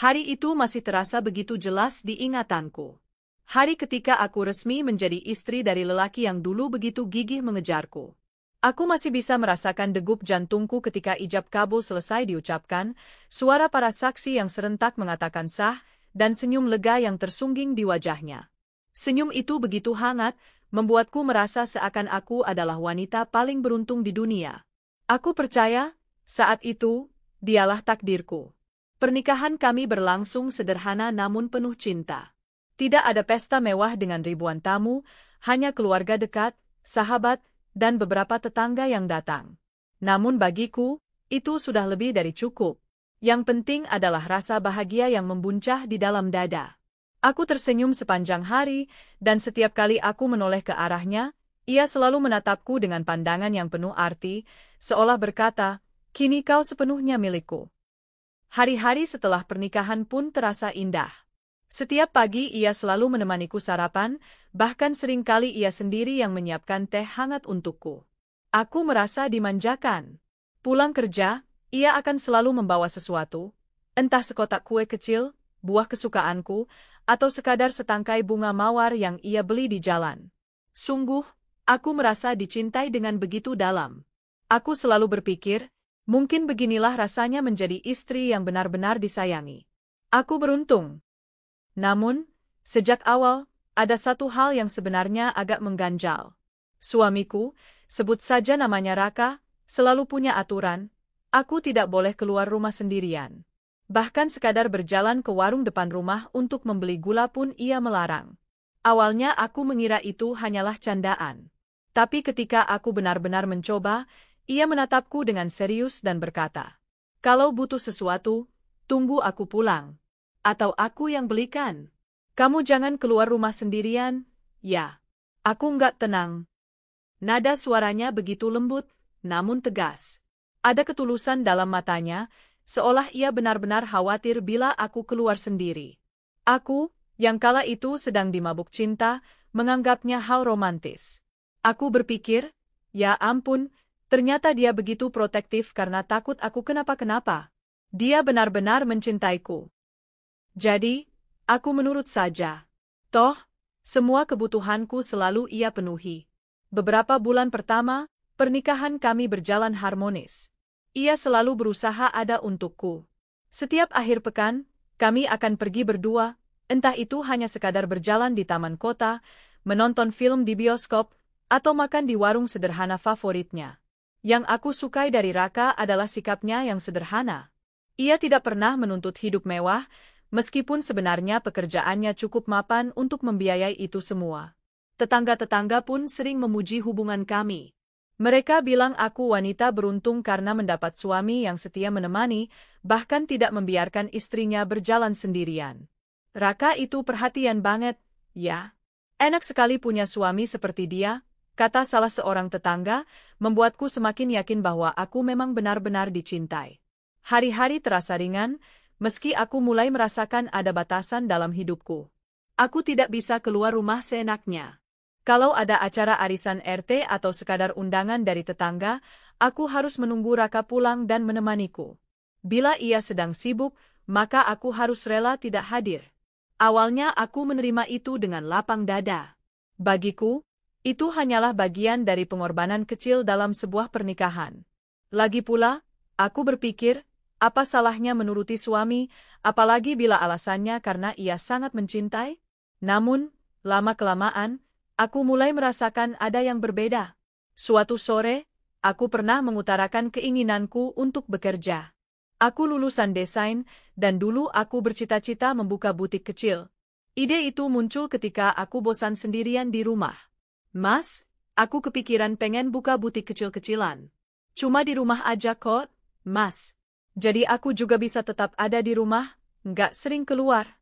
Hari itu masih terasa begitu jelas di ingatanku. Hari ketika aku resmi menjadi istri dari lelaki yang dulu begitu gigih mengejarku. Aku masih bisa merasakan degup jantungku ketika ijab kabul selesai diucapkan, suara para saksi yang serentak mengatakan sah, dan senyum lega yang tersungging di wajahnya. Senyum itu begitu hangat, membuatku merasa seakan aku adalah wanita paling beruntung di dunia. Aku percaya, saat itu, dialah takdirku. Pernikahan kami berlangsung sederhana namun penuh cinta. Tidak ada pesta mewah dengan ribuan tamu, hanya keluarga dekat, sahabat, dan beberapa tetangga yang datang. Namun bagiku, itu sudah lebih dari cukup. Yang penting adalah rasa bahagia yang membuncah di dalam dada. Aku tersenyum sepanjang hari, dan setiap kali aku menoleh ke arahnya, ia selalu menatapku dengan pandangan yang penuh arti, seolah berkata, "Kini kau sepenuhnya milikku." Hari-hari setelah pernikahan pun terasa indah. Setiap pagi ia selalu menemaniku sarapan, bahkan seringkali ia sendiri yang menyiapkan teh hangat untukku. Aku merasa dimanjakan. Pulang kerja, ia akan selalu membawa sesuatu, entah sekotak kue kecil, buah kesukaanku, atau sekadar setangkai bunga mawar yang ia beli di jalan. Sungguh, aku merasa dicintai dengan begitu dalam. Aku selalu berpikir, mungkin beginilah rasanya menjadi istri yang benar-benar disayangi. Aku beruntung. Namun, sejak awal, ada satu hal yang sebenarnya agak mengganjal. Suamiku, sebut saja namanya Raka, selalu punya aturan, aku tidak boleh keluar rumah sendirian. Bahkan sekadar berjalan ke warung depan rumah untuk membeli gula pun ia melarang. Awalnya aku mengira itu hanyalah candaan. Tapi ketika aku benar-benar mencoba, ia menatapku dengan serius dan berkata, "Kalau butuh sesuatu, tunggu aku pulang. Atau aku yang belikan. Kamu jangan keluar rumah sendirian, ya." Aku nggak tenang. Nada suaranya begitu lembut, namun tegas. Ada ketulusan dalam matanya, seolah ia benar-benar khawatir bila aku keluar sendiri. Aku, yang kala itu sedang dimabuk cinta, menganggapnya hal romantis. Aku berpikir, ya ampun, ternyata dia begitu protektif karena takut aku kenapa-kenapa. Dia benar-benar mencintaiku. Jadi, aku menurut saja. Toh, semua kebutuhanku selalu ia penuhi. Beberapa bulan pertama, pernikahan kami berjalan harmonis. Ia selalu berusaha ada untukku. Setiap akhir pekan, kami akan pergi berdua, entah itu hanya sekadar berjalan di taman kota, menonton film di bioskop, atau makan di warung sederhana favoritnya. Yang aku sukai dari Raka adalah sikapnya yang sederhana. Ia tidak pernah menuntut hidup mewah, meskipun sebenarnya pekerjaannya cukup mapan untuk membiayai itu semua. Tetangga-tetangga pun sering memuji hubungan kami. Mereka bilang aku wanita beruntung karena mendapat suami yang setia menemani, bahkan tidak membiarkan istrinya berjalan sendirian. Raka itu perhatian banget, ya. Enak sekali punya suami seperti dia, kata salah seorang tetangga, membuatku semakin yakin bahwa aku memang benar-benar dicintai. Hari-hari terasa ringan, meski aku mulai merasakan ada batasan dalam hidupku. Aku tidak bisa keluar rumah seenaknya. Kalau ada acara arisan RT atau sekadar undangan dari tetangga, aku harus menunggu Raka pulang dan menemaniku. Bila ia sedang sibuk, maka aku harus rela tidak hadir. Awalnya aku menerima itu dengan lapang dada. Bagiku, itu hanyalah bagian dari pengorbanan kecil dalam sebuah pernikahan. Lagi pula, aku berpikir, apa salahnya menuruti suami, apalagi bila alasannya karena ia sangat mencintai? Namun, lama-kelamaan, aku mulai merasakan ada yang berbeda. Suatu sore, aku pernah mengutarakan keinginanku untuk bekerja. Aku lulusan desain, dan dulu aku bercita-cita membuka butik kecil. Ide itu muncul ketika aku bosan sendirian di rumah. "Mas, aku kepikiran pengen buka butik kecil-kecilan. Cuma di rumah aja kok, Mas. Jadi aku juga bisa tetap ada di rumah, nggak sering keluar."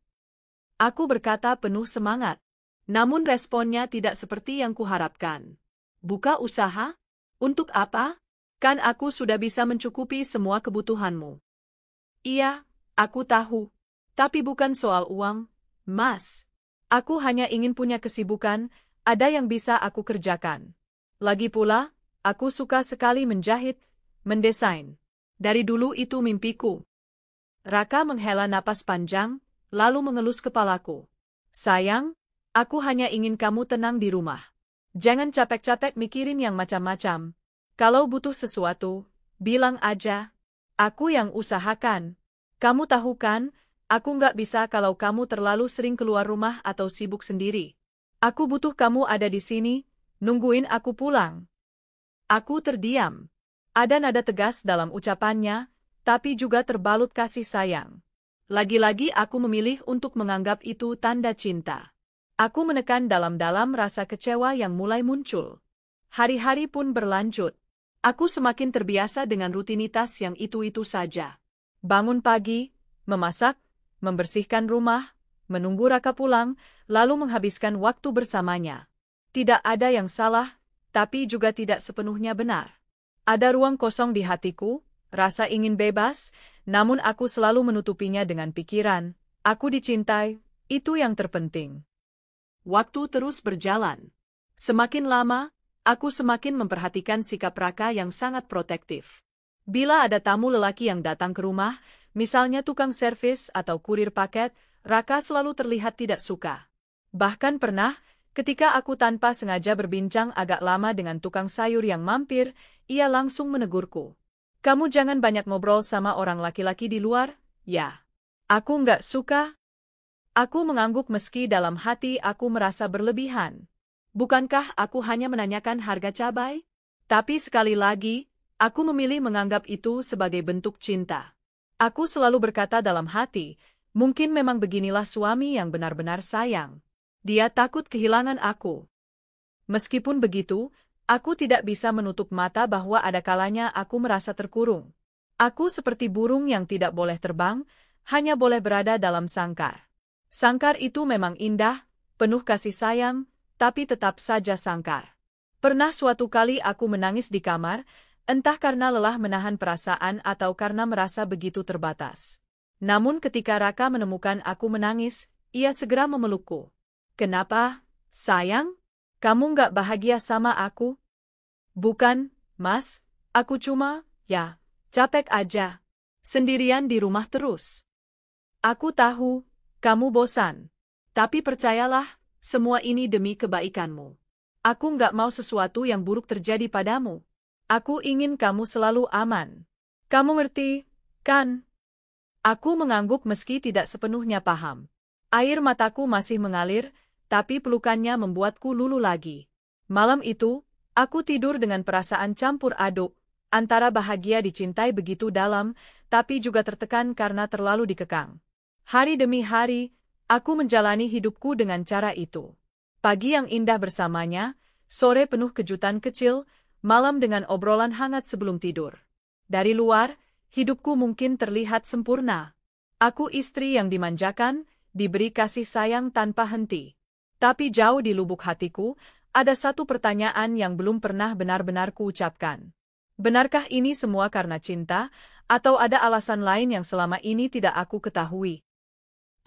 Aku berkata penuh semangat. Namun responnya tidak seperti yang kuharapkan. "Buka usaha? Untuk apa? Kan aku sudah bisa mencukupi semua kebutuhanmu." "Iya, aku tahu. Tapi bukan soal uang, Mas. Aku hanya ingin punya kesibukan, ada yang bisa aku kerjakan. Lagi pula, aku suka sekali menjahit, mendesain. Dari dulu itu mimpiku." Raka menghela napas panjang, lalu mengelus kepalaku. Sayang, aku hanya ingin kamu tenang di rumah. Jangan capek-capek mikirin yang macam-macam. Kalau butuh sesuatu, bilang aja. Aku yang usahakan. Kamu tahu kan, aku nggak bisa kalau kamu terlalu sering keluar rumah atau sibuk sendiri. Aku butuh kamu ada di sini, nungguin aku pulang. Aku terdiam. Ada nada tegas dalam ucapannya, tapi juga terbalut kasih sayang. Lagi-lagi aku memilih untuk menganggap itu tanda cinta. Aku menekan dalam-dalam rasa kecewa yang mulai muncul. Hari-hari pun berlanjut. Aku semakin terbiasa dengan rutinitas yang itu-itu saja. Bangun pagi, memasak, membersihkan rumah, menunggu Raka pulang, lalu menghabiskan waktu bersamanya. Tidak ada yang salah, tapi juga tidak sepenuhnya benar. Ada ruang kosong di hatiku, rasa ingin bebas, namun aku selalu menutupinya dengan pikiran, aku dicintai, itu yang terpenting. Waktu terus berjalan. Semakin lama, aku semakin memperhatikan sikap Raka yang sangat protektif. Bila ada tamu lelaki yang datang ke rumah, misalnya tukang servis atau kurir paket, Raka selalu terlihat tidak suka. Bahkan pernah, ketika aku tanpa sengaja berbincang agak lama dengan tukang sayur yang mampir, ia langsung menegurku. Kamu jangan banyak ngobrol sama orang laki-laki di luar, ya. Aku nggak suka. Aku mengangguk meski dalam hati aku merasa berlebihan. Bukankah aku hanya menanyakan harga cabai? Tapi sekali lagi, aku memilih menganggap itu sebagai bentuk cinta. Aku selalu berkata dalam hati, mungkin memang beginilah suami yang benar-benar sayang. Dia takut kehilangan aku. Meskipun begitu, aku tidak bisa menutup mata bahwa ada kalanya aku merasa terkurung. Aku seperti burung yang tidak boleh terbang, hanya boleh berada dalam sangkar. Sangkar itu memang indah, penuh kasih sayang, tapi tetap saja sangkar. Pernah suatu kali aku menangis di kamar, entah karena lelah menahan perasaan atau karena merasa begitu terbatas. Namun ketika Raka menemukan aku menangis, ia segera memelukku. Kenapa, sayang? Kamu nggak bahagia sama aku? Bukan, Mas, aku cuma, capek aja. Sendirian di rumah terus. Aku tahu, kamu bosan. Tapi percayalah, semua ini demi kebaikanmu. Aku nggak mau sesuatu yang buruk terjadi padamu. Aku ingin kamu selalu aman. Kamu ngerti, kan? Aku mengangguk meski tidak sepenuhnya paham. Air mataku masih mengalir, tapi pelukannya membuatku luluh lagi. Malam itu, aku tidur dengan perasaan campur aduk, antara bahagia dicintai begitu dalam, tapi juga tertekan karena terlalu dikekang. Hari demi hari, aku menjalani hidupku dengan cara itu. Pagi yang indah bersamanya, sore penuh kejutan kecil, malam dengan obrolan hangat sebelum tidur. Dari luar, hidupku mungkin terlihat sempurna. Aku istri yang dimanjakan, diberi kasih sayang tanpa henti. Tapi jauh di lubuk hatiku, ada satu pertanyaan yang belum pernah benar-benar kuucapkan. Benarkah ini semua karena cinta, atau ada alasan lain yang selama ini tidak aku ketahui?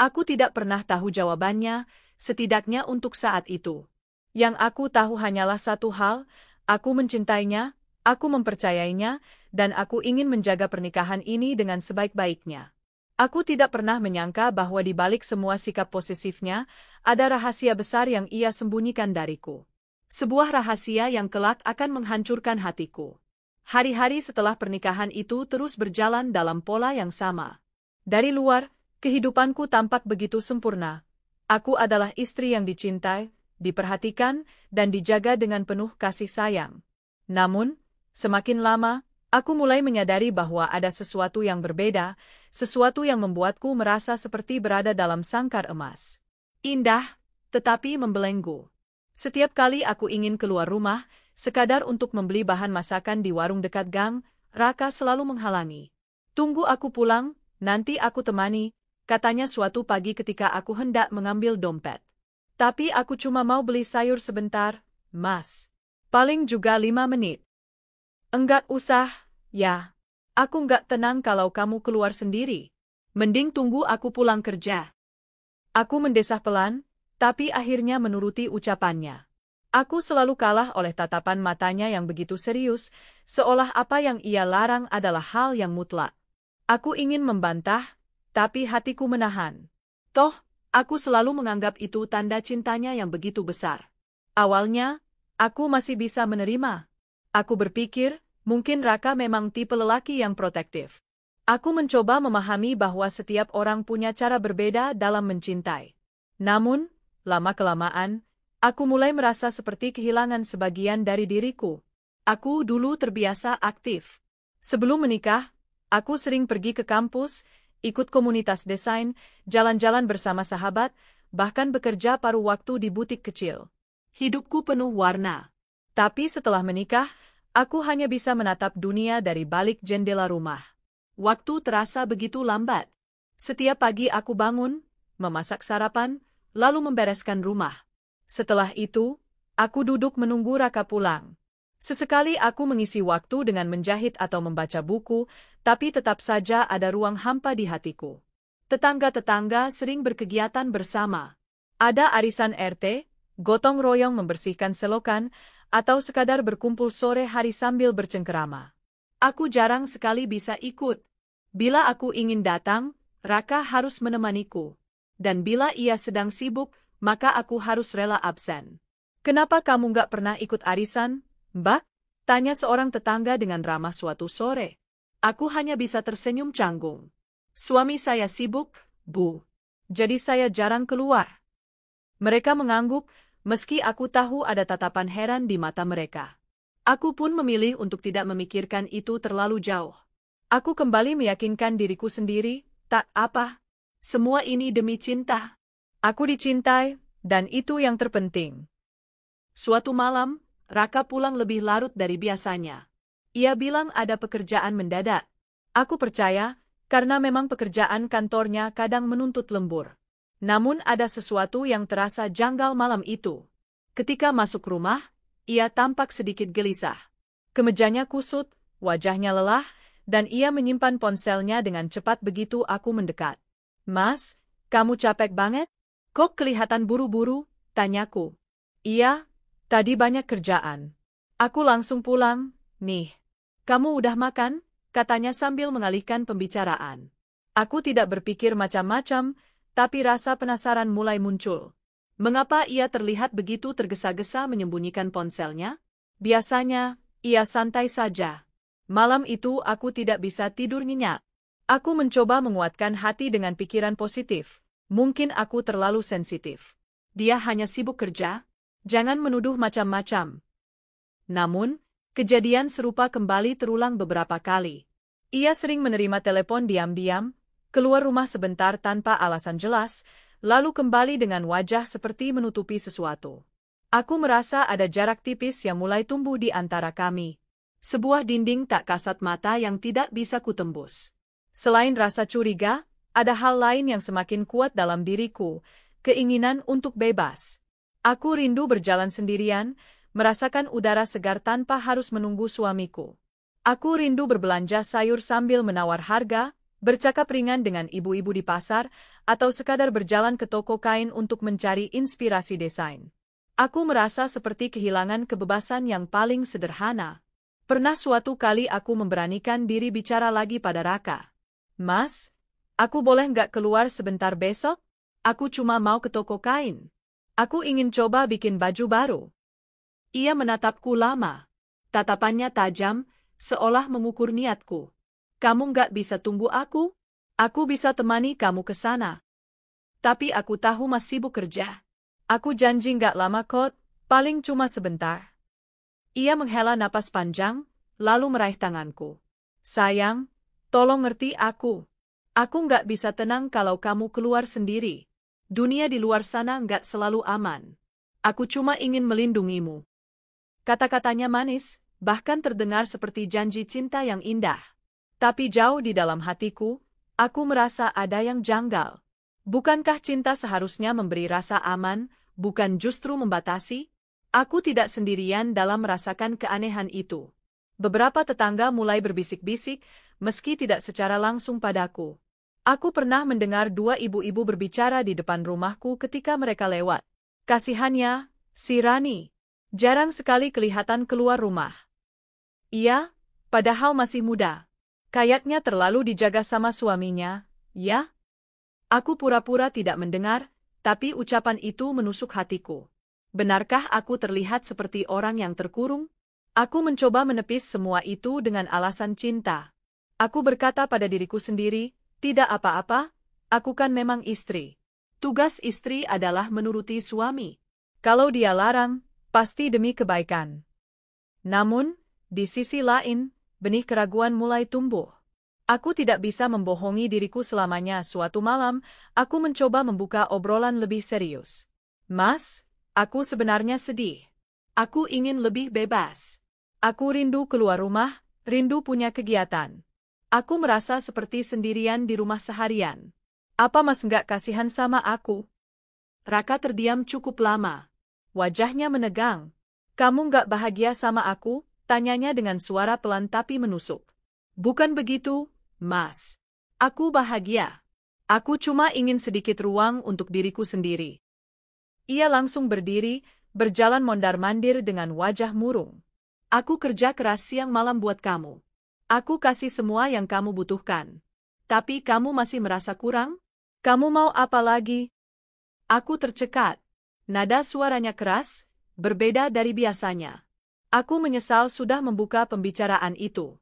Aku tidak pernah tahu jawabannya, setidaknya untuk saat itu. Yang aku tahu hanyalah satu hal, aku mencintainya, aku mempercayainya, dan aku ingin menjaga pernikahan ini dengan sebaik-baiknya. Aku tidak pernah menyangka bahwa di balik semua sikap posesifnya, ada rahasia besar yang ia sembunyikan dariku. Sebuah rahasia yang kelak akan menghancurkan hatiku. Hari-hari setelah pernikahan itu terus berjalan dalam pola yang sama. Dari luar, kehidupanku tampak begitu sempurna. Aku adalah istri yang dicintai, diperhatikan, dan dijaga dengan penuh kasih sayang. Namun, semakin lama, aku mulai menyadari bahwa ada sesuatu yang berbeda, sesuatu yang membuatku merasa seperti berada dalam sangkar emas. Indah, tetapi membelenggu. Setiap kali aku ingin keluar rumah, sekadar untuk membeli bahan masakan di warung dekat gang, Raka selalu menghalangi. Tunggu aku pulang, nanti aku temani, katanya suatu pagi ketika aku hendak mengambil dompet. Tapi aku cuma mau beli sayur sebentar, Mas. Paling juga 5 menit. Enggak usah, ya. Aku nggak tenang kalau kamu keluar sendiri. Mending tunggu aku pulang kerja. Aku mendesah pelan, tapi akhirnya menuruti ucapannya. Aku selalu kalah oleh tatapan matanya yang begitu serius, seolah apa yang ia larang adalah hal yang mutlak. Aku ingin membantah, Tapi hatiku menahan. Toh, aku selalu menganggap itu tanda cintanya yang begitu besar. Awalnya, aku masih bisa menerima. Aku berpikir, mungkin Raka memang tipe lelaki yang protektif. Aku mencoba memahami bahwa setiap orang punya cara berbeda dalam mencintai. Namun, lama-kelamaan, aku mulai merasa seperti kehilangan sebagian dari diriku. Aku dulu terbiasa aktif. Sebelum menikah, aku sering pergi ke kampus, ikut komunitas desain, jalan-jalan bersama sahabat, bahkan bekerja paruh waktu di butik kecil. Hidupku penuh warna. Tapi setelah menikah, aku hanya bisa menatap dunia dari balik jendela rumah. Waktu terasa begitu lambat. Setiap pagi aku bangun, memasak sarapan, lalu membereskan rumah. Setelah itu, aku duduk menunggu Raka pulang. Sesekali aku mengisi waktu dengan menjahit atau membaca buku, tapi tetap saja ada ruang hampa di hatiku. Tetangga-tetangga sering berkegiatan bersama. Ada arisan RT, gotong royong membersihkan selokan, atau sekadar berkumpul sore hari sambil bercengkerama. Aku jarang sekali bisa ikut. Bila aku ingin datang, Raka harus menemaniku. Dan bila ia sedang sibuk, maka aku harus rela absen. Kenapa kamu nggak pernah ikut arisan, Mbak? Tanya seorang tetangga dengan ramah suatu sore. Aku hanya bisa tersenyum canggung. Suami saya sibuk, Bu. Jadi saya jarang keluar. Mereka mengangguk, meski aku tahu ada tatapan heran di mata mereka. Aku pun memilih untuk tidak memikirkan itu terlalu jauh. Aku kembali meyakinkan diriku sendiri, tak apa. Semua ini demi cinta. Aku dicintai, dan itu yang terpenting. Suatu malam, Raka pulang lebih larut dari biasanya. Ia bilang ada pekerjaan mendadak. Aku percaya, karena memang pekerjaan kantornya kadang menuntut lembur. Namun ada sesuatu yang terasa janggal malam itu. Ketika masuk rumah, ia tampak sedikit gelisah. Kemejanya kusut, wajahnya lelah, dan ia menyimpan ponselnya dengan cepat begitu aku mendekat. Mas, kamu capek banget? Kok kelihatan buru-buru? Tanyaku. Iya, tadi banyak kerjaan. Aku langsung pulang, nih. Kamu udah makan? Katanya sambil mengalihkan pembicaraan. Aku tidak berpikir macam-macam, tapi rasa penasaran mulai muncul. Mengapa ia terlihat begitu tergesa-gesa menyembunyikan ponselnya? Biasanya, ia santai saja. Malam itu aku tidak bisa tidur nyenyak. Aku mencoba menguatkan hati dengan pikiran positif. Mungkin aku terlalu sensitif. Dia hanya sibuk kerja. Jangan menuduh macam-macam. Namun, kejadian serupa kembali terulang beberapa kali. Ia sering menerima telepon diam-diam, keluar rumah sebentar tanpa alasan jelas, lalu kembali dengan wajah seperti menutupi sesuatu. Aku merasa ada jarak tipis yang mulai tumbuh di antara kami. Sebuah dinding tak kasat mata yang tidak bisa kutembus. Selain rasa curiga, ada hal lain yang semakin kuat dalam diriku, keinginan untuk bebas. Aku rindu berjalan sendirian, merasakan udara segar tanpa harus menunggu suamiku. Aku rindu berbelanja sayur sambil menawar harga, bercakap ringan dengan ibu-ibu di pasar, atau sekadar berjalan ke toko kain untuk mencari inspirasi desain. Aku merasa seperti kehilangan kebebasan yang paling sederhana. Pernah suatu kali aku memberanikan diri bicara lagi pada Raka. Mas, aku boleh nggak keluar sebentar besok? Aku cuma mau ke toko kain. Aku ingin coba bikin baju baru. Ia menatapku lama. Tatapannya tajam, seolah mengukur niatku. Kamu nggak bisa tunggu aku? Aku bisa temani kamu ke sana. Tapi aku tahu Mas sibuk kerja. Aku janji nggak lama kok, paling cuma sebentar. Ia menghela napas panjang, lalu meraih tanganku. Sayang, tolong ngerti aku. Aku nggak bisa tenang kalau kamu keluar sendiri. Dunia di luar sana nggak selalu aman. Aku cuma ingin melindungimu. Kata-katanya manis, bahkan terdengar seperti janji cinta yang indah. Tapi jauh di dalam hatiku, aku merasa ada yang janggal. Bukankah cinta seharusnya memberi rasa aman, bukan justru membatasi? Aku tidak sendirian dalam merasakan keanehan itu. Beberapa tetangga mulai berbisik-bisik, meski tidak secara langsung padaku. Aku pernah mendengar dua ibu-ibu berbicara di depan rumahku ketika mereka lewat. Kasihannya, si Rani. Jarang sekali kelihatan keluar rumah. Iya, padahal masih muda. Kayaknya terlalu dijaga sama suaminya, ya? Aku pura-pura tidak mendengar, tapi ucapan itu menusuk hatiku. Benarkah aku terlihat seperti orang yang terkurung? Aku mencoba menepis semua itu dengan alasan cinta. Aku berkata pada diriku sendiri, tidak apa-apa, aku kan memang istri. Tugas istri adalah menuruti suami. Kalau dia larang, pasti demi kebaikan. Namun, di sisi lain, benih keraguan mulai tumbuh. Aku tidak bisa membohongi diriku selamanya. Suatu malam, aku mencoba membuka obrolan lebih serius. Mas, aku sebenarnya sedih. Aku ingin lebih bebas. Aku rindu keluar rumah, rindu punya kegiatan. Aku merasa seperti sendirian di rumah seharian. Apa Mas nggak kasihan sama aku? Raka terdiam cukup lama. Wajahnya menegang. Kamu nggak bahagia sama aku? Tanyanya dengan suara pelan tapi menusuk. Bukan begitu, Mas. Aku bahagia. Aku cuma ingin sedikit ruang untuk diriku sendiri. Ia langsung berdiri, berjalan mondar-mandir dengan wajah murung. Aku kerja keras siang malam buat kamu. Aku kasih semua yang kamu butuhkan. Tapi kamu masih merasa kurang? Kamu mau apa lagi? Aku tercekat. Nada suaranya keras, berbeda dari biasanya. Aku menyesal sudah membuka pembicaraan itu.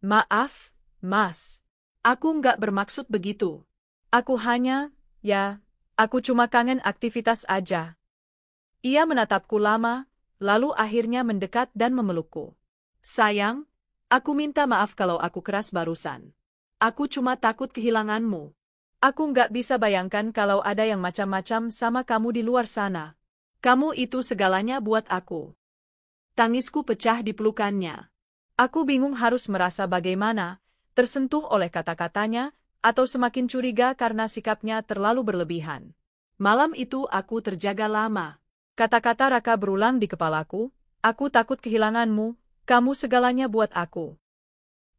Maaf, Mas. Aku nggak bermaksud begitu. Aku aku cuma kangen aktivitas aja. Ia menatapku lama, lalu akhirnya mendekat dan memelukku. Sayang, aku minta maaf kalau aku keras barusan. Aku cuma takut kehilanganmu. Aku nggak bisa bayangkan kalau ada yang macam-macam sama kamu di luar sana. Kamu itu segalanya buat aku. Tangisku pecah di pelukannya. Aku bingung harus merasa bagaimana, tersentuh oleh kata-katanya, atau semakin curiga karena sikapnya terlalu berlebihan. Malam itu aku terjaga lama. Kata-kata Raka berulang di kepalaku, aku takut kehilanganmu, kamu segalanya buat aku.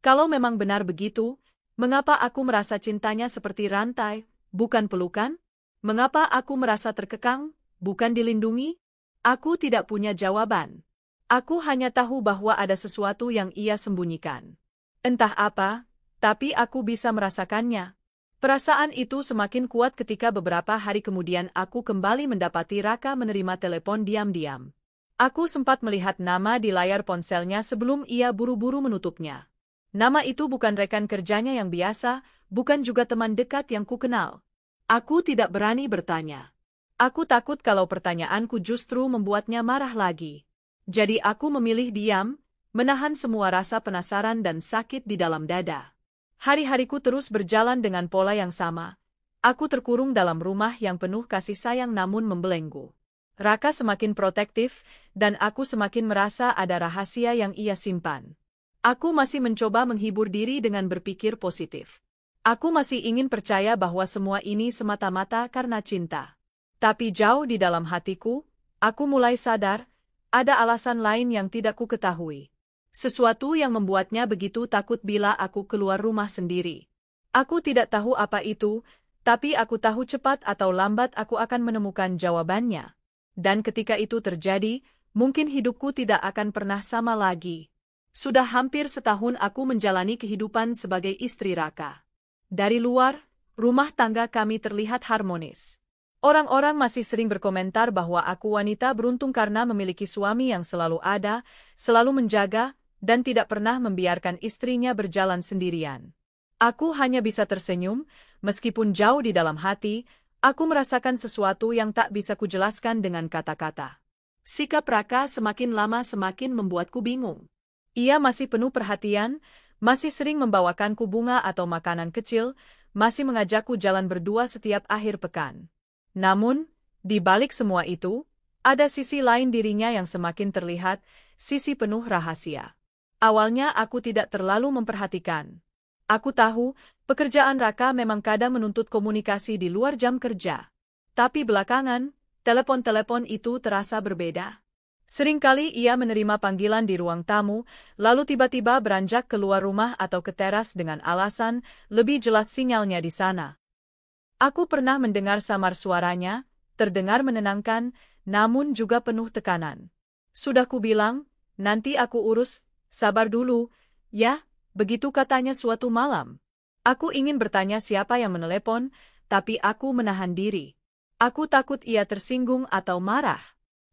Kalau memang benar begitu, mengapa aku merasa cintanya seperti rantai, bukan pelukan? Mengapa aku merasa terkekang, bukan dilindungi? Aku tidak punya jawaban. Aku hanya tahu bahwa ada sesuatu yang ia sembunyikan. Entah apa, tapi aku bisa merasakannya. Perasaan itu semakin kuat ketika beberapa hari kemudian aku kembali mendapati Raka menerima telepon diam-diam. Aku sempat melihat nama di layar ponselnya sebelum ia buru-buru menutupnya. Nama itu bukan rekan kerjanya yang biasa, bukan juga teman dekat yang kukenal. Aku tidak berani bertanya. Aku takut kalau pertanyaanku justru membuatnya marah lagi. Jadi aku memilih diam, menahan semua rasa penasaran dan sakit di dalam dada. Hari-hariku terus berjalan dengan pola yang sama. Aku terkurung dalam rumah yang penuh kasih sayang namun membelenggu. Raka semakin protektif, dan aku semakin merasa ada rahasia yang ia simpan. Aku masih mencoba menghibur diri dengan berpikir positif. Aku masih ingin percaya bahwa semua ini semata-mata karena cinta. Tapi jauh di dalam hatiku, aku mulai sadar, ada alasan lain yang tidak ku ketahui. Sesuatu yang membuatnya begitu takut bila aku keluar rumah sendiri. Aku tidak tahu apa itu, tapi aku tahu cepat atau lambat aku akan menemukan jawabannya. Dan ketika itu terjadi, mungkin hidupku tidak akan pernah sama lagi. Sudah hampir setahun aku menjalani kehidupan sebagai istri Raka. Dari luar, rumah tangga kami terlihat harmonis. Orang-orang masih sering berkomentar bahwa aku wanita beruntung karena memiliki suami yang selalu ada, selalu menjaga, dan tidak pernah membiarkan istrinya berjalan sendirian. Aku hanya bisa tersenyum, meskipun jauh di dalam hati, aku merasakan sesuatu yang tak bisa kujelaskan dengan kata-kata. Sikap Raka semakin lama semakin membuatku bingung. Ia masih penuh perhatian, masih sering membawakanku bunga atau makanan kecil, masih mengajakku jalan berdua setiap akhir pekan. Namun, di balik semua itu, ada sisi lain dirinya yang semakin terlihat, sisi penuh rahasia. Awalnya aku tidak terlalu memperhatikan. Aku tahu, pekerjaan Raka memang kadang menuntut komunikasi di luar jam kerja. Tapi belakangan, telepon-telepon itu terasa berbeda. Seringkali ia menerima panggilan di ruang tamu, lalu tiba-tiba beranjak keluar rumah atau ke teras dengan alasan, lebih jelas sinyalnya di sana. Aku pernah mendengar samar suaranya, terdengar menenangkan, namun juga penuh tekanan. Sudah kubilang, nanti aku urus, sabar dulu, ya, begitu katanya suatu malam. Aku ingin bertanya siapa yang menelepon, tapi aku menahan diri. Aku takut ia tersinggung atau marah.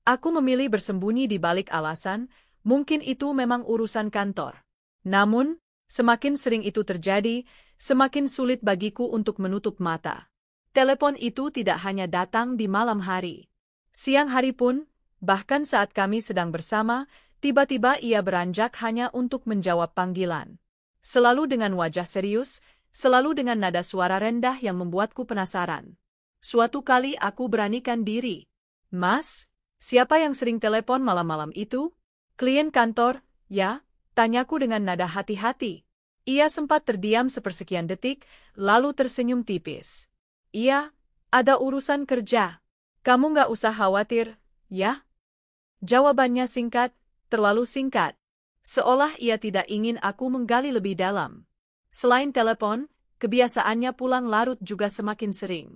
Aku memilih bersembunyi di balik alasan, mungkin itu memang urusan kantor. Namun, semakin sering itu terjadi, semakin sulit bagiku untuk menutup mata. Telepon itu tidak hanya datang di malam hari. Siang hari pun, bahkan saat kami sedang bersama, tiba-tiba ia beranjak hanya untuk menjawab panggilan. Selalu dengan wajah serius, selalu dengan nada suara rendah yang membuatku penasaran. Suatu kali aku beranikan diri. "Mas, siapa yang sering telepon malam-malam itu?" "Klien kantor, ya?" tanyaku dengan nada hati-hati. Ia sempat terdiam sepersekian detik, lalu tersenyum tipis. "Iya, ada urusan kerja. Kamu nggak usah khawatir, ya?" Jawabannya singkat, terlalu singkat. Seolah ia tidak ingin aku menggali lebih dalam. Selain telepon, kebiasaannya pulang larut juga semakin sering.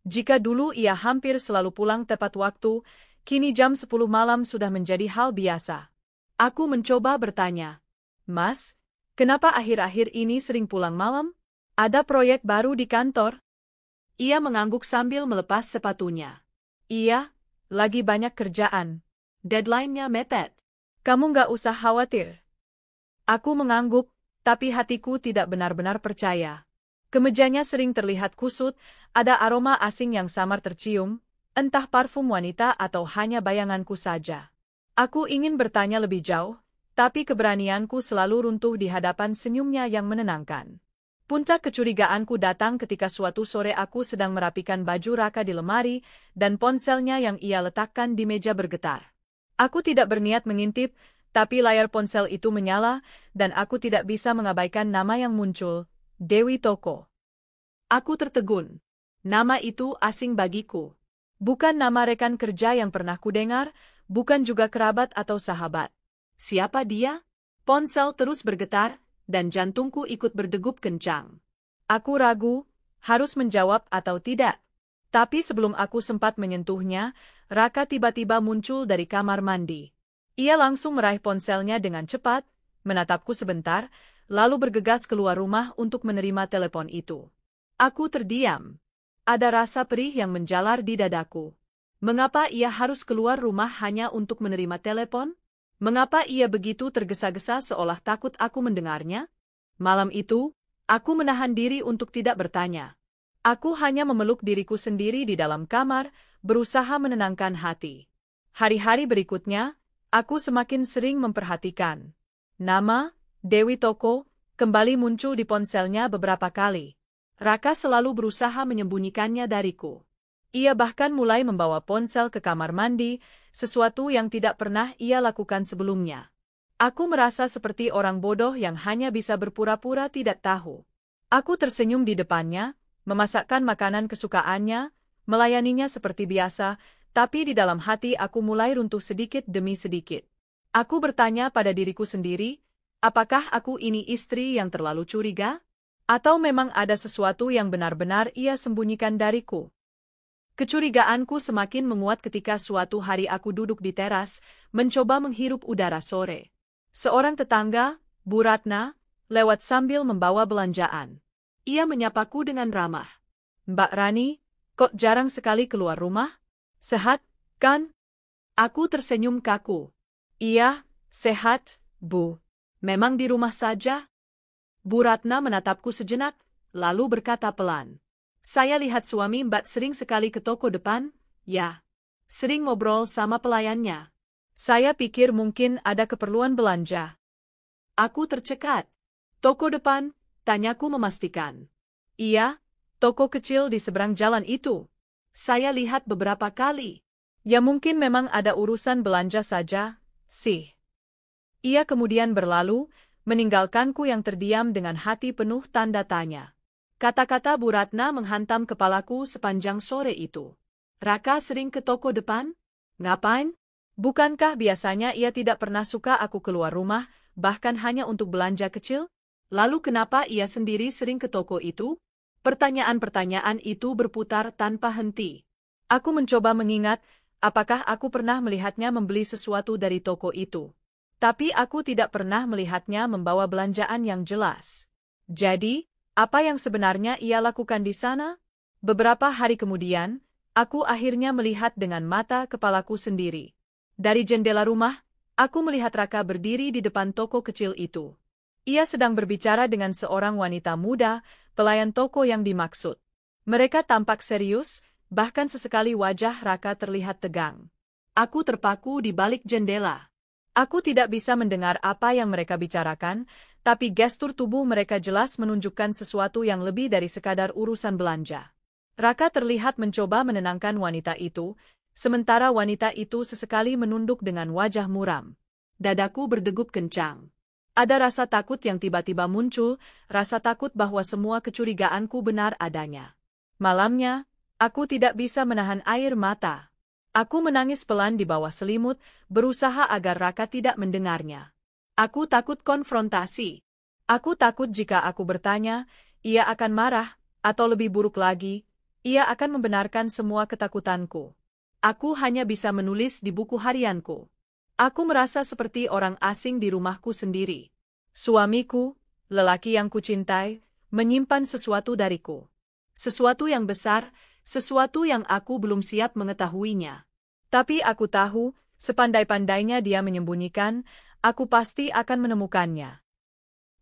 Jika dulu ia hampir selalu pulang tepat waktu, kini jam 10 malam sudah menjadi hal biasa. Aku mencoba bertanya, "Mas, kenapa akhir-akhir ini sering pulang malam? Ada proyek baru di kantor?" Ia mengangguk sambil melepas sepatunya. "Iya, lagi banyak kerjaan. Deadline-nya mepet. Kamu nggak usah khawatir." Aku mengangguk, tapi hatiku tidak benar-benar percaya. Kemejanya sering terlihat kusut, ada aroma asing yang samar tercium, entah parfum wanita atau hanya bayanganku saja. Aku ingin bertanya lebih jauh, tapi keberanianku selalu runtuh di hadapan senyumnya yang menenangkan. Puncak kecurigaanku datang ketika suatu sore aku sedang merapikan baju Raka di lemari, dan ponselnya yang ia letakkan di meja bergetar. Aku tidak berniat mengintip, tapi layar ponsel itu menyala, dan aku tidak bisa mengabaikan nama yang muncul, Dewi Toko. Aku tertegun. Nama itu asing bagiku. Bukan nama rekan kerja yang pernah kudengar, bukan juga kerabat atau sahabat. Siapa dia? Ponsel terus bergetar, dan jantungku ikut berdegup kencang. Aku ragu, harus menjawab atau tidak. Tapi sebelum aku sempat menyentuhnya, Raka tiba-tiba muncul dari kamar mandi. Ia langsung meraih ponselnya dengan cepat, menatapku sebentar, lalu bergegas keluar rumah untuk menerima telepon itu. Aku terdiam. Ada rasa perih yang menjalar di dadaku. Mengapa ia harus keluar rumah hanya untuk menerima telepon? Mengapa ia begitu tergesa-gesa seolah takut aku mendengarnya? Malam itu, aku menahan diri untuk tidak bertanya. Aku hanya memeluk diriku sendiri di dalam kamar, berusaha menenangkan hati. Hari-hari berikutnya, aku semakin sering memperhatikan. Nama, Dewi Toko, kembali muncul di ponselnya beberapa kali. Raka selalu berusaha menyembunyikannya dariku. Ia bahkan mulai membawa ponsel ke kamar mandi, sesuatu yang tidak pernah ia lakukan sebelumnya. Aku merasa seperti orang bodoh yang hanya bisa berpura-pura tidak tahu. Aku tersenyum di depannya, memasakkan makanan kesukaannya, melayaninya seperti biasa, tapi di dalam hati aku mulai runtuh sedikit demi sedikit. Aku bertanya pada diriku sendiri, apakah aku ini istri yang terlalu curiga? Atau memang ada sesuatu yang benar-benar ia sembunyikan dariku? Kecurigaanku semakin menguat ketika suatu hari aku duduk di teras, mencoba menghirup udara sore. Seorang tetangga, Bu Ratna, lewat sambil membawa belanjaan. Ia menyapaku dengan ramah. "Mbak Rani, kok jarang sekali keluar rumah? Sehat, kan?" Aku tersenyum kaku. "Iya, sehat, Bu. Memang di rumah saja." Bu Ratna menatapku sejenak, lalu berkata pelan. "Saya lihat suami Mbak sering sekali ke toko depan, ya. Sering ngobrol sama pelayannya. Saya pikir mungkin ada keperluan belanja." Aku tercekat. "Toko depan?" tanyaku memastikan. "Iya, toko kecil di seberang jalan itu. Saya lihat beberapa kali. Ya mungkin memang ada urusan belanja saja, sih." Ia kemudian berlalu, meninggalkanku yang terdiam dengan hati penuh tanda tanya. Kata-kata Bu Ratna menghantam kepalaku sepanjang sore itu. "Raka sering ke toko depan? Ngapain? Bukankah biasanya ia tidak pernah suka aku keluar rumah, bahkan hanya untuk belanja kecil? Lalu kenapa ia sendiri sering ke toko itu?" Pertanyaan-pertanyaan itu berputar tanpa henti. Aku mencoba mengingat, apakah aku pernah melihatnya membeli sesuatu dari toko itu. Tapi aku tidak pernah melihatnya membawa belanjaan yang jelas. Jadi, apa yang sebenarnya ia lakukan di sana? Beberapa hari kemudian, aku akhirnya melihat dengan mata kepalaku sendiri. Dari jendela rumah, aku melihat Raka berdiri di depan toko kecil itu. Ia sedang berbicara dengan seorang wanita muda, pelayan toko yang dimaksud. Mereka tampak serius, bahkan sesekali wajah Raka terlihat tegang. Aku terpaku di balik jendela. Aku tidak bisa mendengar apa yang mereka bicarakan, tapi gestur tubuh mereka jelas menunjukkan sesuatu yang lebih dari sekadar urusan belanja. Raka terlihat mencoba menenangkan wanita itu, sementara wanita itu sesekali menunduk dengan wajah muram. Dadaku berdegup kencang. Ada rasa takut yang tiba-tiba muncul, rasa takut bahwa semua kecurigaanku benar adanya. Malamnya, aku tidak bisa menahan air mata. Aku menangis pelan di bawah selimut, berusaha agar Raka tidak mendengarnya. Aku takut konfrontasi. Aku takut jika aku bertanya, ia akan marah, atau lebih buruk lagi, ia akan membenarkan semua ketakutanku. Aku hanya bisa menulis di buku harianku. Aku merasa seperti orang asing di rumahku sendiri. Suamiku, lelaki yang kucintai, menyimpan sesuatu dariku. Sesuatu yang besar, sesuatu yang aku belum siap mengetahuinya. Tapi aku tahu, sepandai-pandainya dia menyembunyikan, aku pasti akan menemukannya.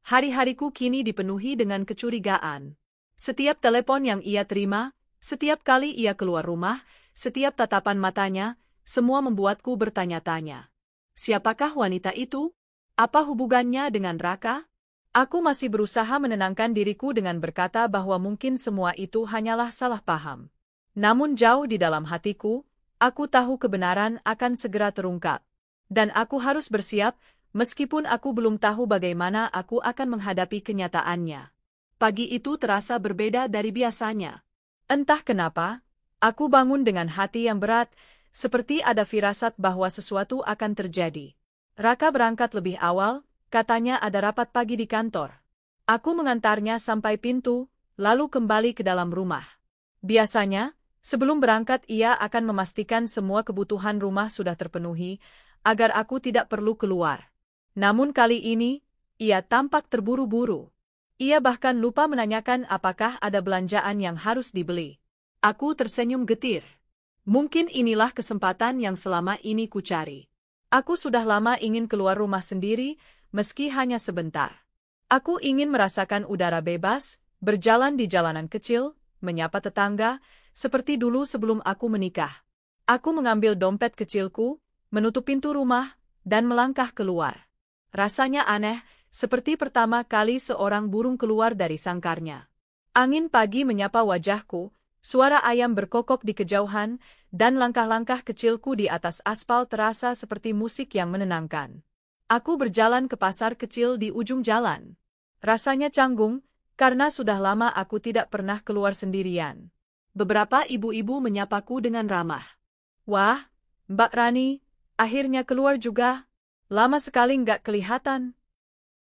Hari-hariku kini dipenuhi dengan kecurigaan. Setiap telepon yang ia terima, setiap kali ia keluar rumah, setiap tatapan matanya, semua membuatku bertanya-tanya. Siapakah wanita itu? Apa hubungannya dengan Raka? Aku masih berusaha menenangkan diriku dengan berkata bahwa mungkin semua itu hanyalah salah paham. Namun jauh di dalam hatiku, aku tahu kebenaran akan segera terungkap. Dan aku harus bersiap, meskipun aku belum tahu bagaimana aku akan menghadapi kenyataannya. Pagi itu terasa berbeda dari biasanya. Entah kenapa, aku bangun dengan hati yang berat, seperti ada firasat bahwa sesuatu akan terjadi. Raka berangkat lebih awal, katanya ada rapat pagi di kantor. Aku mengantarnya sampai pintu, lalu kembali ke dalam rumah. Biasanya, sebelum berangkat ia akan memastikan semua kebutuhan rumah sudah terpenuhi, agar aku tidak perlu keluar. Namun kali ini, ia tampak terburu-buru. Ia bahkan lupa menanyakan apakah ada belanjaan yang harus dibeli. Aku tersenyum getir. Mungkin inilah kesempatan yang selama ini kucari. Aku sudah lama ingin keluar rumah sendiri, meski hanya sebentar. Aku ingin merasakan udara bebas, berjalan di jalanan kecil, menyapa tetangga, seperti dulu sebelum aku menikah. Aku mengambil dompet kecilku, menutup pintu rumah, dan melangkah keluar. Rasanya aneh, seperti pertama kali seorang burung keluar dari sangkarnya. Angin pagi menyapa wajahku, suara ayam berkokok di kejauhan, dan langkah-langkah kecilku di atas aspal terasa seperti musik yang menenangkan. Aku berjalan ke pasar kecil di ujung jalan. Rasanya canggung, karena sudah lama aku tidak pernah keluar sendirian. Beberapa ibu-ibu menyapaku dengan ramah. Wah, Mbak Rani, akhirnya keluar juga. Lama sekali nggak kelihatan.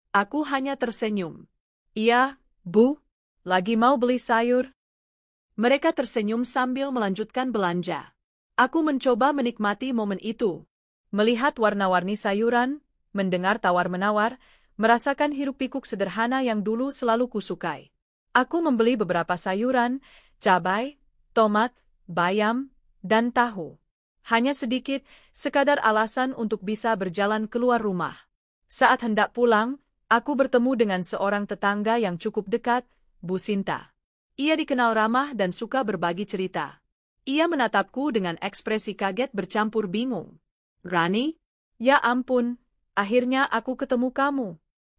Aku hanya tersenyum. Iya, Bu, lagi mau beli sayur? Mereka tersenyum sambil melanjutkan belanja. Aku mencoba menikmati momen itu. Melihat warna-warni sayuran, mendengar tawar-menawar, merasakan hiruk-pikuk sederhana yang dulu selalu kusukai. Aku membeli beberapa sayuran, cabai, tomat, bayam, dan tahu. Hanya sedikit, sekadar alasan untuk bisa berjalan keluar rumah. Saat hendak pulang, aku bertemu dengan seorang tetangga yang cukup dekat, Bu Sinta. Ia dikenal ramah dan suka berbagi cerita. Ia menatapku dengan ekspresi kaget bercampur bingung. Rani? Ya ampun, akhirnya aku ketemu kamu.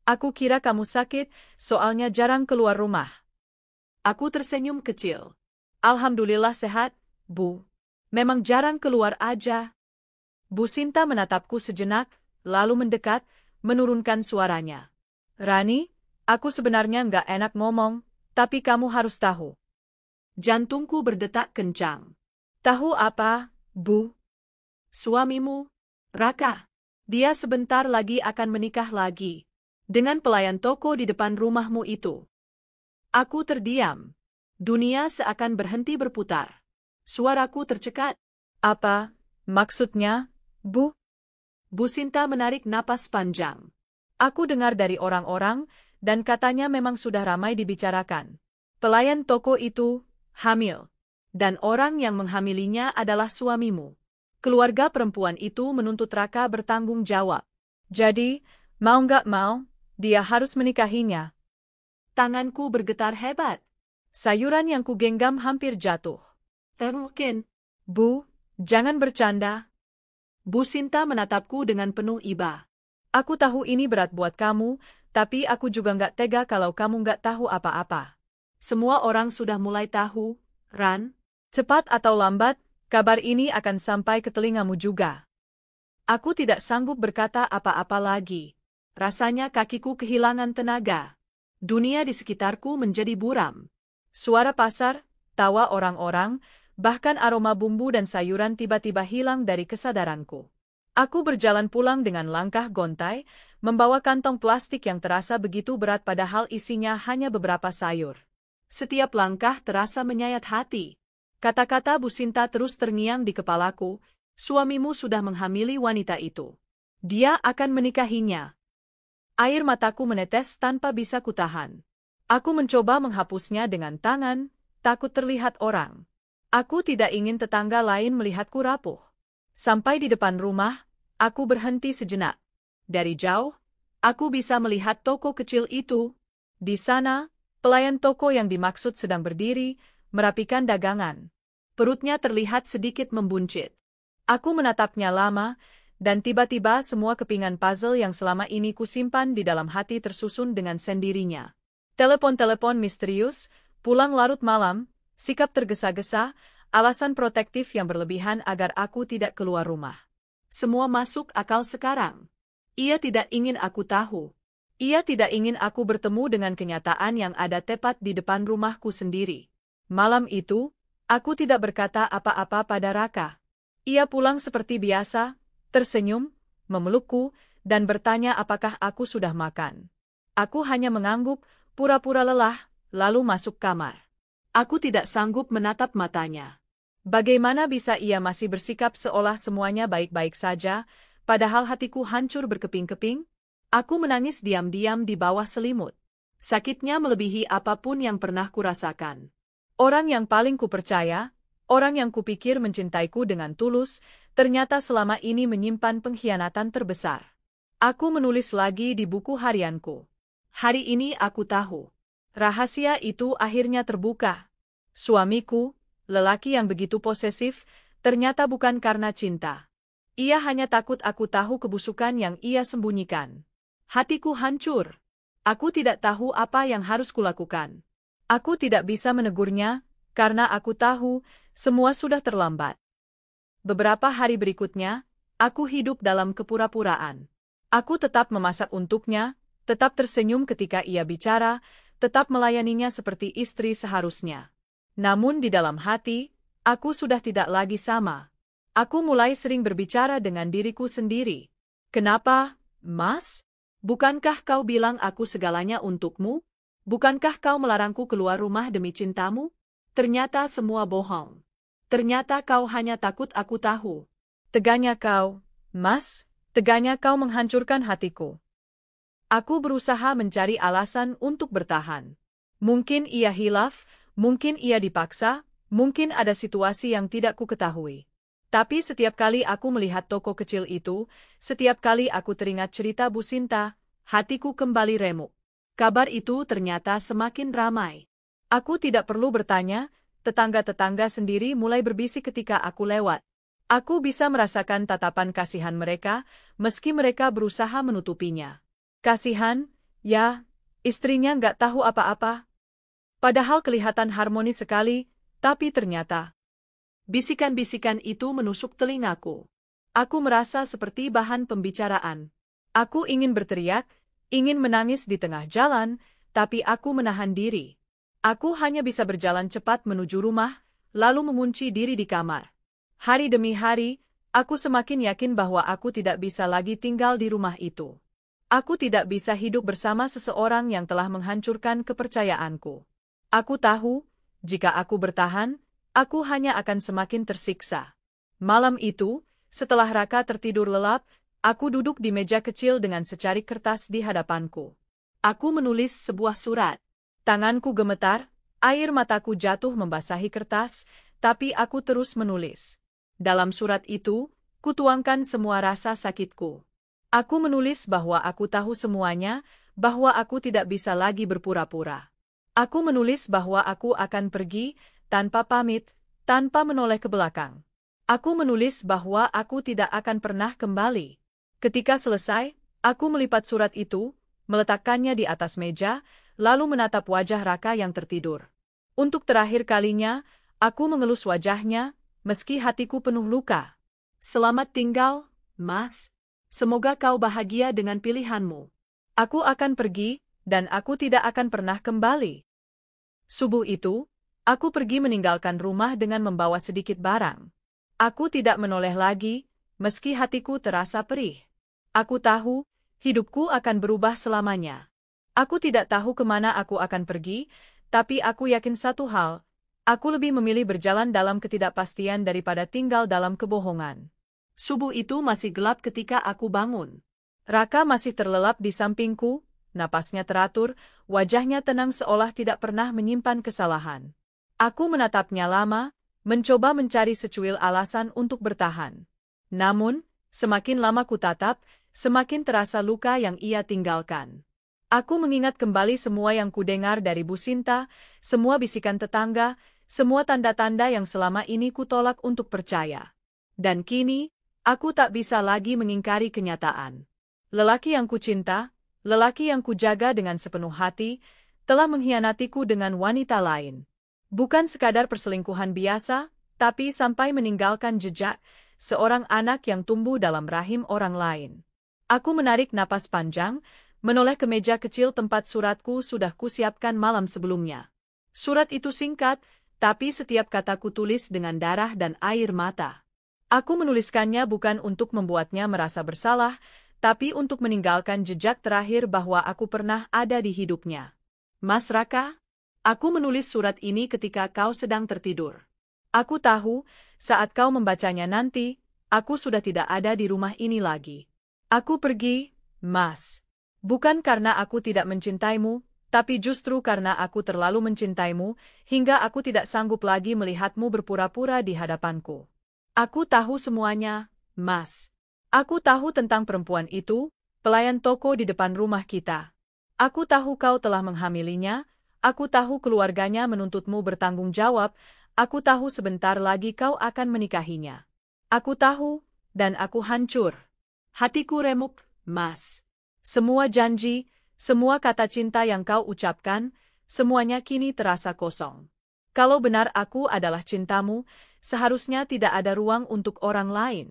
Aku kira kamu sakit, soalnya jarang keluar rumah. Aku tersenyum kecil. Alhamdulillah sehat, Bu. Memang jarang keluar aja. Bu Sinta menatapku sejenak, lalu mendekat, menurunkan suaranya. Rani, aku sebenarnya nggak enak ngomong, tapi kamu harus tahu. Jantungku berdetak kencang. Tahu apa, Bu? Suamimu, Raka. Dia sebentar lagi akan menikah lagi. Dengan pelayan toko di depan rumahmu itu. Aku terdiam. Dunia seakan berhenti berputar. Suaraku tercekat. Apa, maksudnya, Bu? Bu Sinta menarik napas panjang. Aku dengar dari orang-orang, dan katanya memang sudah ramai dibicarakan. Pelayan toko itu, hamil. Dan orang yang menghamilinya adalah suamimu. Keluarga perempuan itu menuntut Raka bertanggung jawab. Jadi, mau nggak mau, dia harus menikahinya. Tanganku bergetar hebat. Sayuran yang kugenggam hampir jatuh. Mungkin. Bu, jangan bercanda. Bu Sinta menatapku dengan penuh iba. Aku tahu ini berat buat kamu, tapi aku juga nggak tega kalau kamu nggak tahu apa-apa. Semua orang sudah mulai tahu, Ran. Cepat atau lambat, kabar ini akan sampai ke telingamu juga. Aku tidak sanggup berkata apa-apa lagi. Rasanya kakiku kehilangan tenaga. Dunia di sekitarku menjadi buram. Suara pasar, tawa orang-orang, bahkan aroma bumbu dan sayuran tiba-tiba hilang dari kesadaranku. Aku berjalan pulang dengan langkah gontai, membawa kantong plastik yang terasa begitu berat padahal isinya hanya beberapa sayur. Setiap langkah terasa menyayat hati. Kata-kata Bu Sinta terus terngiang di kepalaku, suamimu sudah menghamili wanita itu. Dia akan menikahinya. Air mataku menetes tanpa bisa kutahan. Aku mencoba menghapusnya dengan tangan, takut terlihat orang. Aku tidak ingin tetangga lain melihatku rapuh. Sampai di depan rumah, aku berhenti sejenak. Dari jauh, aku bisa melihat toko kecil itu. Di sana, pelayan toko yang dimaksud sedang berdiri, merapikan dagangan. Perutnya terlihat sedikit membuncit. Aku menatapnya lama, dan tiba-tiba semua kepingan puzzle yang selama ini kusimpan di dalam hati tersusun dengan sendirinya. Telepon-telepon misterius, pulang larut malam, sikap tergesa-gesa, alasan protektif yang berlebihan agar aku tidak keluar rumah. Semua masuk akal sekarang. Ia tidak ingin aku tahu. Ia tidak ingin aku bertemu dengan kenyataan yang ada tepat di depan rumahku sendiri. Malam itu, aku tidak berkata apa-apa pada Raka. Ia pulang seperti biasa, tersenyum, memelukku, dan bertanya apakah aku sudah makan. Aku hanya mengangguk, pura-pura lelah, lalu masuk kamar. Aku tidak sanggup menatap matanya. Bagaimana bisa ia masih bersikap seolah semuanya baik-baik saja, padahal hatiku hancur berkeping-keping? Aku menangis diam-diam di bawah selimut. Sakitnya melebihi apapun yang pernah kurasakan. Orang yang paling kupercaya, orang yang kupikir mencintaiku dengan tulus, ternyata selama ini menyimpan pengkhianatan terbesar. Aku menulis lagi di buku harianku. Hari ini aku tahu. Rahasia itu akhirnya terbuka. Suamiku, lelaki yang begitu posesif, ternyata bukan karena cinta. Ia hanya takut aku tahu kebusukan yang ia sembunyikan. Hatiku hancur. Aku tidak tahu apa yang harus kulakukan. Aku tidak bisa menegurnya, karena aku tahu semua sudah terlambat. Beberapa hari berikutnya, aku hidup dalam kepura-puraan. Aku tetap memasak untuknya, tetap tersenyum ketika ia bicara, tetap melayaninya seperti istri seharusnya. Namun di dalam hati, aku sudah tidak lagi sama. Aku mulai sering berbicara dengan diriku sendiri. Kenapa, Mas? Bukankah kau bilang aku segalanya untukmu? Bukankah kau melarangku keluar rumah demi cintamu? Ternyata semua bohong. Ternyata kau hanya takut aku tahu. Teganya kau, Mas, teganya kau menghancurkan hatiku. Aku berusaha mencari alasan untuk bertahan. Mungkin ia hilaf, mungkin ia dipaksa, mungkin ada situasi yang tidak ku ketahui. Tapi setiap kali aku melihat toko kecil itu, setiap kali aku teringat cerita Bu Sinta, hatiku kembali remuk. Kabar itu ternyata semakin ramai. Aku tidak perlu bertanya, tetangga-tetangga sendiri mulai berbisik ketika aku lewat. Aku bisa merasakan tatapan kasihan mereka, meski mereka berusaha menutupinya. Kasihan, ya, istrinya nggak tahu apa-apa. Padahal kelihatan harmonis sekali, tapi ternyata bisikan-bisikan itu menusuk telingaku. Aku merasa seperti bahan pembicaraan. Aku ingin berteriak, ingin menangis di tengah jalan, tapi aku menahan diri. Aku hanya bisa berjalan cepat menuju rumah, lalu mengunci diri di kamar. Hari demi hari, aku semakin yakin bahwa aku tidak bisa lagi tinggal di rumah itu. Aku tidak bisa hidup bersama seseorang yang telah menghancurkan kepercayaanku. Aku tahu, jika aku bertahan, aku hanya akan semakin tersiksa. Malam itu, setelah Raka tertidur lelap, aku duduk di meja kecil dengan secari kertas di hadapanku. Aku menulis sebuah surat. Tanganku gemetar, Air mataku jatuh membasahi kertas, tapi aku terus menulis. Dalam surat itu, kutuangkan semua rasa sakitku. Aku menulis bahwa aku tahu semuanya, bahwa aku tidak bisa lagi berpura-pura. Aku menulis bahwa aku akan pergi, tanpa pamit, tanpa menoleh ke belakang. Aku menulis bahwa aku tidak akan pernah kembali. Ketika selesai, aku melipat surat itu, meletakkannya di atas meja, lalu menatap wajah Raka yang tertidur. Untuk terakhir kalinya, aku mengelus wajahnya, meski hatiku penuh luka. Selamat tinggal, Mas. Semoga kau bahagia dengan pilihanmu. Aku akan pergi, dan aku tidak akan pernah kembali. Subuh itu, aku pergi meninggalkan rumah dengan membawa sedikit barang. Aku tidak menoleh lagi, meski hatiku terasa perih. Aku tahu, hidupku akan berubah selamanya. Aku tidak tahu kemana aku akan pergi, tapi aku yakin satu hal, aku lebih memilih berjalan dalam ketidakpastian daripada tinggal dalam kebohongan. Subuh itu masih gelap ketika aku bangun. Raka masih terlelap di sampingku, napasnya teratur, wajahnya tenang seolah tidak pernah menyimpan kesalahan. Aku menatapnya lama, mencoba mencari secuil alasan untuk bertahan. Namun, semakin lama kutatap, semakin terasa luka yang ia tinggalkan. Aku mengingat kembali semua yang kudengar dari Bu Sinta, semua bisikan tetangga, semua tanda-tanda yang selama ini kutolak untuk percaya. Dan kini, aku tak bisa lagi mengingkari kenyataan. Lelaki yang kucinta, lelaki yang kujaga dengan sepenuh hati, telah mengkhianatiku dengan wanita lain. Bukan sekadar perselingkuhan biasa, tapi sampai meninggalkan jejak, seorang anak yang tumbuh dalam rahim orang lain. Aku menarik napas panjang, menoleh ke meja kecil tempat suratku sudah kusiapkan malam sebelumnya. Surat itu singkat, tapi setiap kataku tulis dengan darah dan air mata. Aku menuliskannya bukan untuk membuatnya merasa bersalah, tapi untuk meninggalkan jejak terakhir bahwa aku pernah ada di hidupnya. Mas Raka, aku menulis surat ini ketika kau sedang tertidur. Aku tahu, saat kau membacanya nanti, aku sudah tidak ada di rumah ini lagi. Aku pergi, Mas. Bukan karena aku tidak mencintaimu, tapi justru karena aku terlalu mencintaimu, hingga aku tidak sanggup lagi melihatmu berpura-pura di hadapanku. Aku tahu semuanya, Mas. Aku tahu tentang perempuan itu, pelayan toko di depan rumah kita. Aku tahu kau telah menghamilinya, aku tahu keluarganya menuntutmu bertanggung jawab, aku tahu sebentar lagi kau akan menikahinya. Aku tahu, dan aku hancur. Hatiku remuk, Mas. Semua janji, semua kata cinta yang kau ucapkan, semuanya kini terasa kosong. Kalau benar aku adalah cintamu, seharusnya tidak ada ruang untuk orang lain.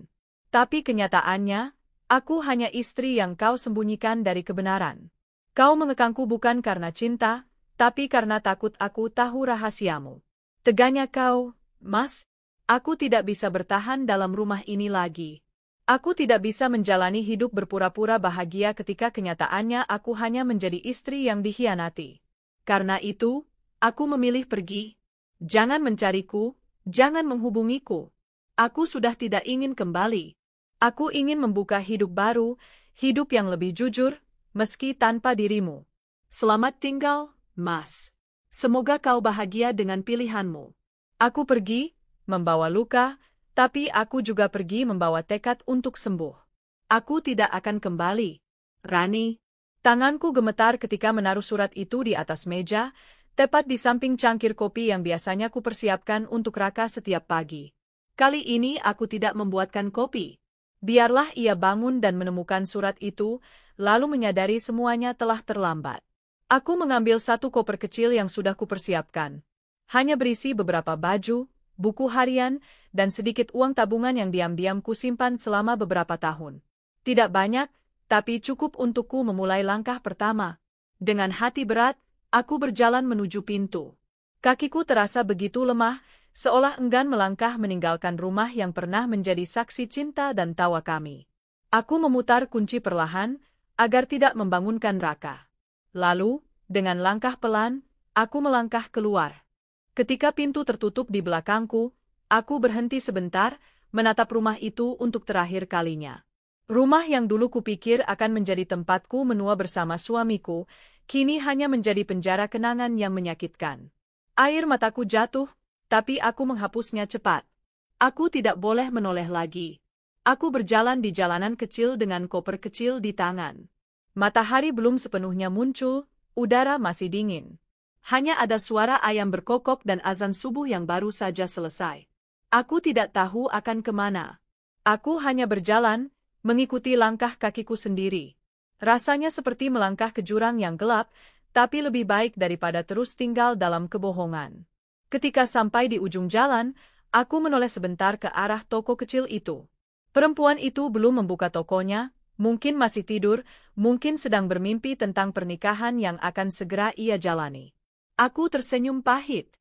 Tapi kenyataannya, aku hanya istri yang kau sembunyikan dari kebenaran. Kau mengekangku bukan karena cinta, tapi karena takut aku tahu rahasiamu. Teganya kau, Mas, aku tidak bisa bertahan dalam rumah ini lagi. Aku tidak bisa menjalani hidup berpura-pura bahagia ketika kenyataannya aku hanya menjadi istri yang dikhianati. Karena itu, aku memilih pergi. Jangan mencariku, jangan menghubungiku. Aku sudah tidak ingin kembali. Aku ingin membuka hidup baru, hidup yang lebih jujur, meski tanpa dirimu. Selamat tinggal, Mas. Semoga kau bahagia dengan pilihanmu. Aku pergi, membawa luka, tapi aku juga pergi membawa tekad untuk sembuh. Aku tidak akan kembali. Rani. Tanganku gemetar ketika menaruh surat itu di atas meja, tepat di samping cangkir kopi yang biasanya kupersiapkan untuk Raka setiap pagi. Kali ini aku tidak membuatkan kopi. Biarlah ia bangun dan menemukan surat itu, lalu menyadari semuanya telah terlambat. Aku mengambil satu koper kecil yang sudah kupersiapkan. Hanya berisi beberapa baju, buku harian, dan sedikit uang tabungan yang diam-diam kusimpan selama beberapa tahun. Tidak banyak, tapi cukup untukku memulai langkah pertama. Dengan hati berat, aku berjalan menuju pintu. Kakiku terasa begitu lemah, seolah enggan melangkah meninggalkan rumah yang pernah menjadi saksi cinta dan tawa kami. Aku memutar kunci perlahan, agar tidak membangunkan Raka. Lalu, dengan langkah pelan, aku melangkah keluar. Ketika pintu tertutup di belakangku, aku berhenti sebentar, menatap rumah itu untuk terakhir kalinya. Rumah yang dulu kupikir akan menjadi tempatku menua bersama suamiku, kini hanya menjadi penjara kenangan yang menyakitkan. Air mataku jatuh, tapi aku menghapusnya cepat. Aku tidak boleh menoleh lagi. Aku berjalan di jalanan kecil dengan koper kecil di tangan. Matahari belum sepenuhnya muncul, udara masih dingin. Hanya ada suara ayam berkokok dan azan subuh yang baru saja selesai. Aku tidak tahu akan kemana. Aku hanya berjalan, mengikuti langkah kakiku sendiri. Rasanya seperti melangkah ke jurang yang gelap, tapi lebih baik daripada terus tinggal dalam kebohongan. Ketika sampai di ujung jalan, aku menoleh sebentar ke arah toko kecil itu. Perempuan itu belum membuka tokonya, mungkin masih tidur, mungkin sedang bermimpi tentang pernikahan yang akan segera ia jalani. Aku tersenyum pahit.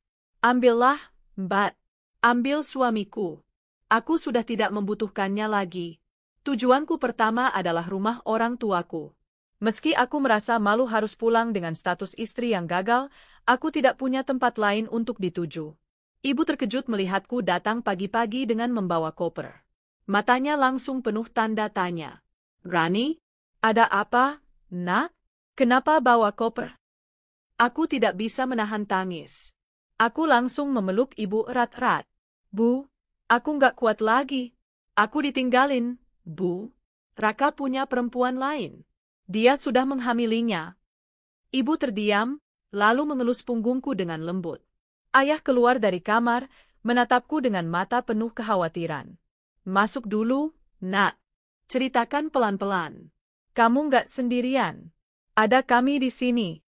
Ambillah, Mbak. Ambil suamiku. Aku sudah tidak membutuhkannya lagi. Tujuanku pertama adalah rumah orang tuaku. Meski aku merasa malu harus pulang dengan status istri yang gagal, aku tidak punya tempat lain untuk dituju. Ibu terkejut melihatku datang pagi-pagi dengan membawa koper. Matanya langsung penuh tanda tanya. Rani? Ada apa, Nak? Kenapa bawa koper? Aku tidak bisa menahan tangis. Aku langsung memeluk ibu erat-erat. Bu, aku nggak kuat lagi. Aku ditinggalin, Bu. Raka punya perempuan lain. Dia sudah menghamilinya. Ibu terdiam, lalu mengelus punggungku dengan lembut. Ayah keluar dari kamar, menatapku dengan mata penuh kekhawatiran. Masuk dulu, Nak. Ceritakan pelan-pelan. Kamu nggak sendirian. Ada kami di sini.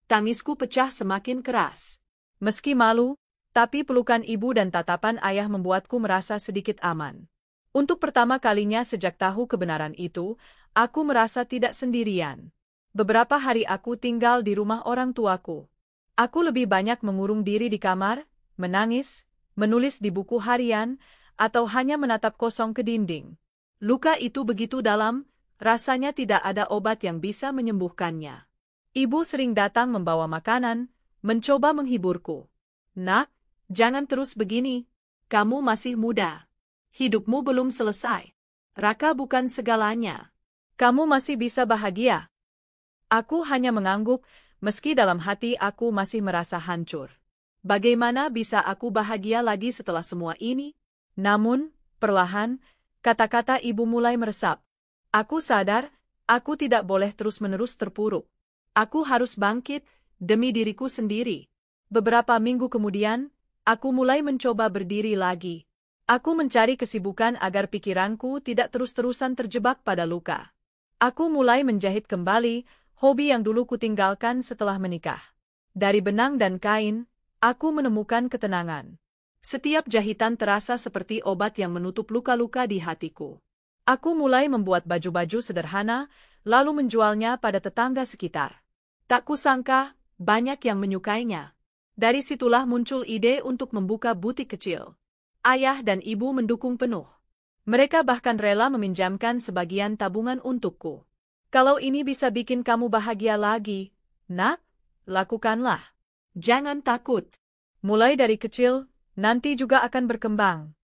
Tangisku pecah semakin keras. Meski malu, tapi pelukan ibu dan tatapan ayah membuatku merasa sedikit aman. Untuk pertama kalinya sejak tahu kebenaran itu, aku merasa tidak sendirian. Beberapa hari aku tinggal di rumah orang tuaku. Aku lebih banyak mengurung diri di kamar, menangis, menulis di buku harian, atau hanya menatap kosong ke dinding. Luka itu begitu dalam, rasanya tidak ada obat yang bisa menyembuhkannya. Ibu sering datang membawa makanan, mencoba menghiburku. Nak, jangan terus begini. Kamu masih muda. Hidupmu belum selesai. Raka bukan segalanya. Kamu masih bisa bahagia. Aku hanya mengangguk, meski dalam hati aku masih merasa hancur. Bagaimana bisa aku bahagia lagi setelah semua ini? Namun, perlahan, kata-kata ibu mulai meresap. Aku sadar, aku tidak boleh terus-menerus terpuruk. Aku harus bangkit, demi diriku sendiri. Beberapa minggu kemudian, aku mulai mencoba berdiri lagi. Aku mencari kesibukan agar pikiranku tidak terus-terusan terjebak pada luka. Aku mulai menjahit kembali, hobi yang dulu kutinggalkan setelah menikah. Dari benang dan kain, aku menemukan ketenangan. Setiap jahitan terasa seperti obat yang menutup luka-luka di hatiku. Aku mulai membuat baju-baju sederhana, lalu menjualnya pada tetangga sekitar. Tak kusangka, banyak yang menyukainya. Dari situlah muncul ide untuk membuka butik kecil. Ayah dan ibu mendukung penuh. Mereka bahkan rela meminjamkan sebagian tabungan untukku. Kalau ini bisa bikin kamu bahagia lagi, Nak, lakukanlah. Jangan takut. Mulai dari kecil, nanti juga akan berkembang.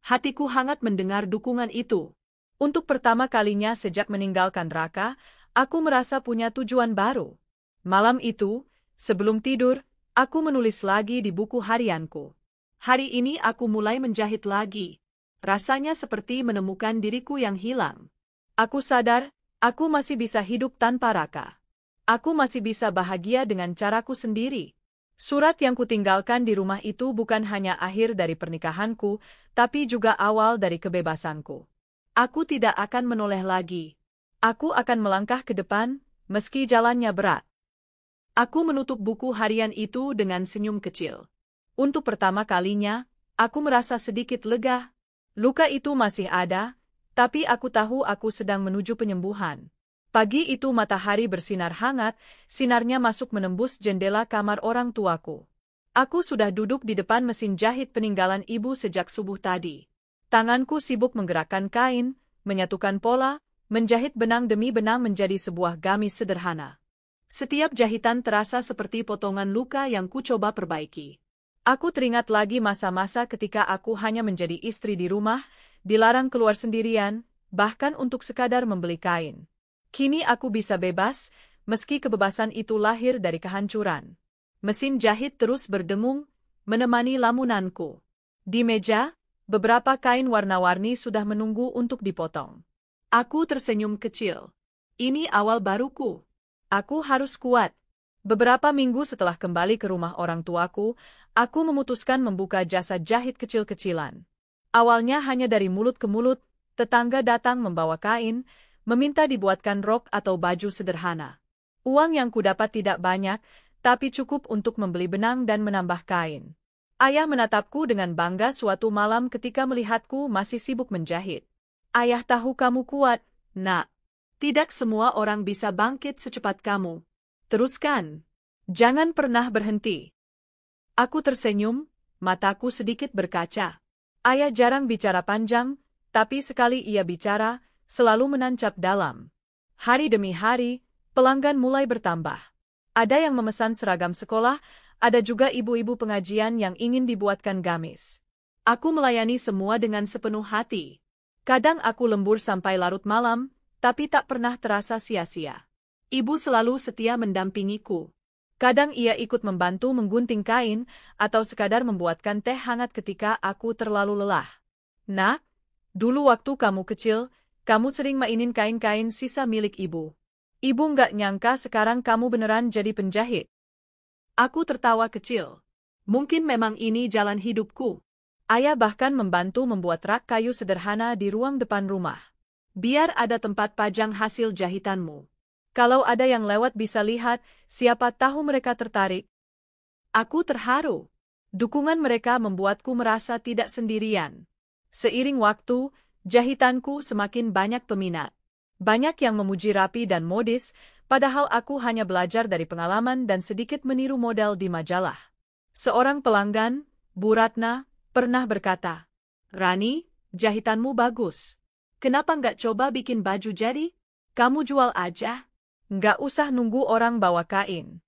Hatiku hangat mendengar dukungan itu. Untuk pertama kalinya sejak meninggalkan Raka, aku merasa punya tujuan baru. Malam itu, sebelum tidur, aku menulis lagi di buku harianku. Hari ini aku mulai menjahit lagi. Rasanya seperti menemukan diriku yang hilang. Aku sadar, aku masih bisa hidup tanpa Raka. Aku masih bisa bahagia dengan caraku sendiri. Surat yang kutinggalkan di rumah itu bukan hanya akhir dari pernikahanku, tapi juga awal dari kebebasanku. Aku tidak akan menoleh lagi. Aku akan melangkah ke depan, meski jalannya berat. Aku menutup buku harian itu dengan senyum kecil. Untuk pertama kalinya, aku merasa sedikit lega. Luka itu masih ada, tapi aku tahu aku sedang menuju penyembuhan. Pagi itu matahari bersinar hangat, sinarnya masuk menembus jendela kamar orang tuaku. Aku sudah duduk di depan mesin jahit peninggalan ibu sejak subuh tadi. Tanganku sibuk menggerakkan kain, menyatukan pola, menjahit benang demi benang menjadi sebuah gamis sederhana. Setiap jahitan terasa seperti potongan luka yang ku coba perbaiki. Aku teringat lagi masa-masa ketika aku hanya menjadi istri di rumah, dilarang keluar sendirian, bahkan untuk sekadar membeli kain. Kini aku bisa bebas, meski kebebasan itu lahir dari kehancuran. Mesin jahit terus berdengung, menemani lamunanku. Di meja, beberapa kain warna-warni sudah menunggu untuk dipotong. Aku tersenyum kecil. Ini awal baruku. Aku harus kuat. Beberapa minggu setelah kembali ke rumah orang tuaku, aku memutuskan membuka jasa jahit kecil-kecilan. Awalnya hanya dari mulut ke mulut, tetangga datang membawa kain, meminta dibuatkan rok atau baju sederhana. Uang yang kudapat tidak banyak, tapi cukup untuk membeli benang dan menambah kain. Ayah menatapku dengan bangga suatu malam ketika melihatku masih sibuk menjahit. Ayah tahu kamu kuat, nak. Tidak semua orang bisa bangkit secepat kamu. Teruskan. Jangan pernah berhenti. Aku tersenyum, mataku sedikit berkaca. Ayah jarang bicara panjang, tapi sekali ia bicara, selalu menancap dalam. Hari demi hari, pelanggan mulai bertambah. Ada yang memesan seragam sekolah, ada juga ibu-ibu pengajian yang ingin dibuatkan gamis. Aku melayani semua dengan sepenuh hati. Kadang aku lembur sampai larut malam, tapi tak pernah terasa sia-sia. Ibu selalu setia mendampingiku. Kadang ia ikut membantu menggunting kain, atau sekadar membuatkan teh hangat ketika aku terlalu lelah. Nak, dulu waktu kamu kecil, kamu sering mainin kain-kain sisa milik ibu. Ibu nggak nyangka sekarang kamu beneran jadi penjahit. Aku tertawa kecil. Mungkin memang ini jalan hidupku. Ayah bahkan membantu membuat rak kayu sederhana di ruang depan rumah. Biar ada tempat pajang hasil jahitanmu. Kalau ada yang lewat bisa lihat, siapa tahu mereka tertarik. Aku terharu. Dukungan mereka membuatku merasa tidak sendirian. Seiring waktu, jahitanku semakin banyak peminat. Banyak yang memuji rapi dan modis, padahal aku hanya belajar dari pengalaman dan sedikit meniru model di majalah. Seorang pelanggan, Bu Ratna, pernah berkata, "Rani, jahitanmu bagus. Kenapa nggak coba bikin baju jadi? Kamu jual aja. Nggak usah nunggu orang bawa kain."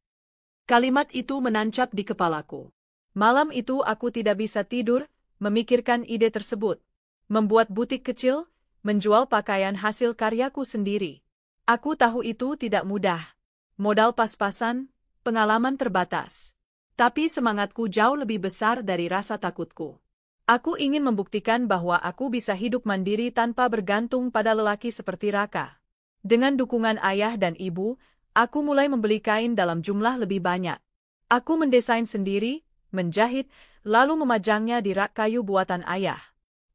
Kalimat itu menancap di kepalaku. Malam itu aku tidak bisa tidur, memikirkan ide tersebut. Membuat butik kecil, menjual pakaian hasil karyaku sendiri. Aku tahu itu tidak mudah. Modal pas-pasan, pengalaman terbatas. Tapi semangatku jauh lebih besar dari rasa takutku. Aku ingin membuktikan bahwa aku bisa hidup mandiri tanpa bergantung pada lelaki seperti Raka. Dengan dukungan ayah dan ibu, aku mulai membeli kain dalam jumlah lebih banyak. Aku mendesain sendiri, menjahit, lalu memajangnya di rak kayu buatan ayah.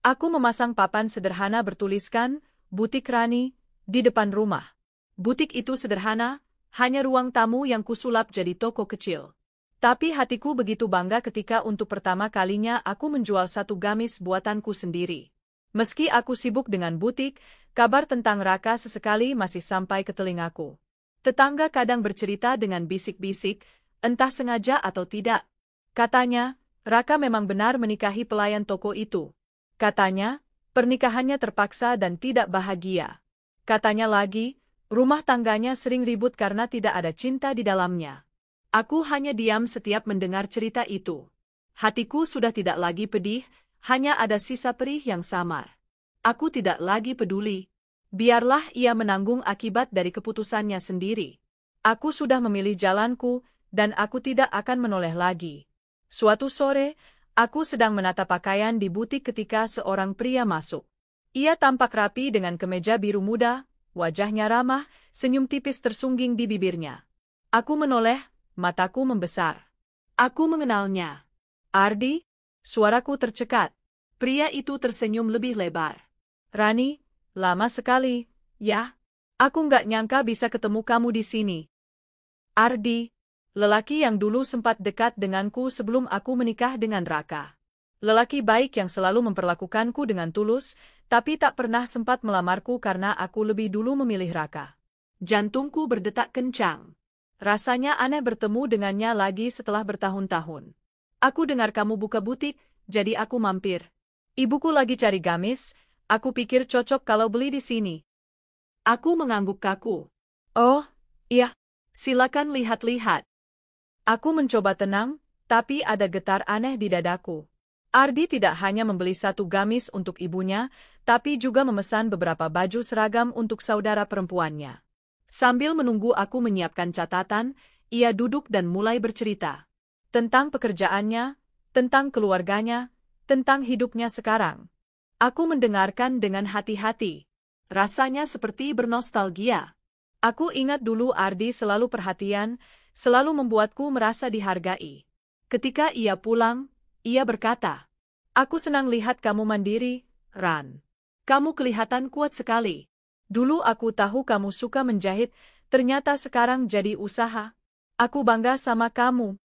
Aku memasang papan sederhana bertuliskan, "Butik Rani," di depan rumah. Butik itu sederhana, hanya ruang tamu yang kusulap jadi toko kecil. Tapi hatiku begitu bangga ketika untuk pertama kalinya aku menjual satu gamis buatanku sendiri. Meski aku sibuk dengan butik, kabar tentang Raka sesekali masih sampai ke telingaku. Tetangga kadang bercerita dengan bisik-bisik, entah sengaja atau tidak. Katanya, Raka memang benar menikahi pelayan toko itu. Katanya, pernikahannya terpaksa dan tidak bahagia. Katanya lagi, rumah tangganya sering ribut karena tidak ada cinta di dalamnya. Aku hanya diam setiap mendengar cerita itu. Hatiku sudah tidak lagi pedih, hanya ada sisa perih yang samar. Aku tidak lagi peduli. Biarlah ia menanggung akibat dari keputusannya sendiri. Aku sudah memilih jalanku, dan aku tidak akan menoleh lagi. Suatu sore, aku sedang menata pakaian di butik ketika seorang pria masuk. Ia tampak rapi dengan kemeja biru muda, wajahnya ramah, senyum tipis tersungging di bibirnya. Aku menoleh, mataku membesar. Aku mengenalnya. "Ardi?" Suaraku tercekat. Pria itu tersenyum lebih lebar. "Rani, lama sekali, ya? Aku nggak nyangka bisa ketemu kamu di sini." Ardi, lelaki yang dulu sempat dekat denganku sebelum aku menikah dengan Raka. Lelaki baik yang selalu memperlakukanku dengan tulus, tapi tak pernah sempat melamarku karena aku lebih dulu memilih Raka. Jantungku berdetak kencang. Rasanya aneh bertemu dengannya lagi setelah bertahun-tahun. "Aku dengar kamu buka butik, jadi aku mampir. Ibuku lagi cari gamis, aku pikir cocok kalau beli di sini." Aku mengangguk kaku. "Oh, iya, silakan lihat-lihat." Aku mencoba tenang, tapi ada getar aneh di dadaku. Ardi tidak hanya membeli satu gamis untuk ibunya, tapi juga memesan beberapa baju seragam untuk saudara perempuannya. Sambil menunggu aku menyiapkan catatan, ia duduk dan mulai bercerita. tentang pekerjaannya, tentang keluarganya, tentang hidupnya sekarang. Aku mendengarkan dengan hati-hati. Rasanya seperti bernostalgia. Aku ingat dulu Ardi selalu perhatian, selalu membuatku merasa dihargai. Ketika ia pulang, ia berkata, "Aku senang lihat kamu mandiri, Ran. Kamu kelihatan kuat sekali. Dulu aku tahu kamu suka menjahit, ternyata sekarang jadi usaha. Aku bangga sama kamu."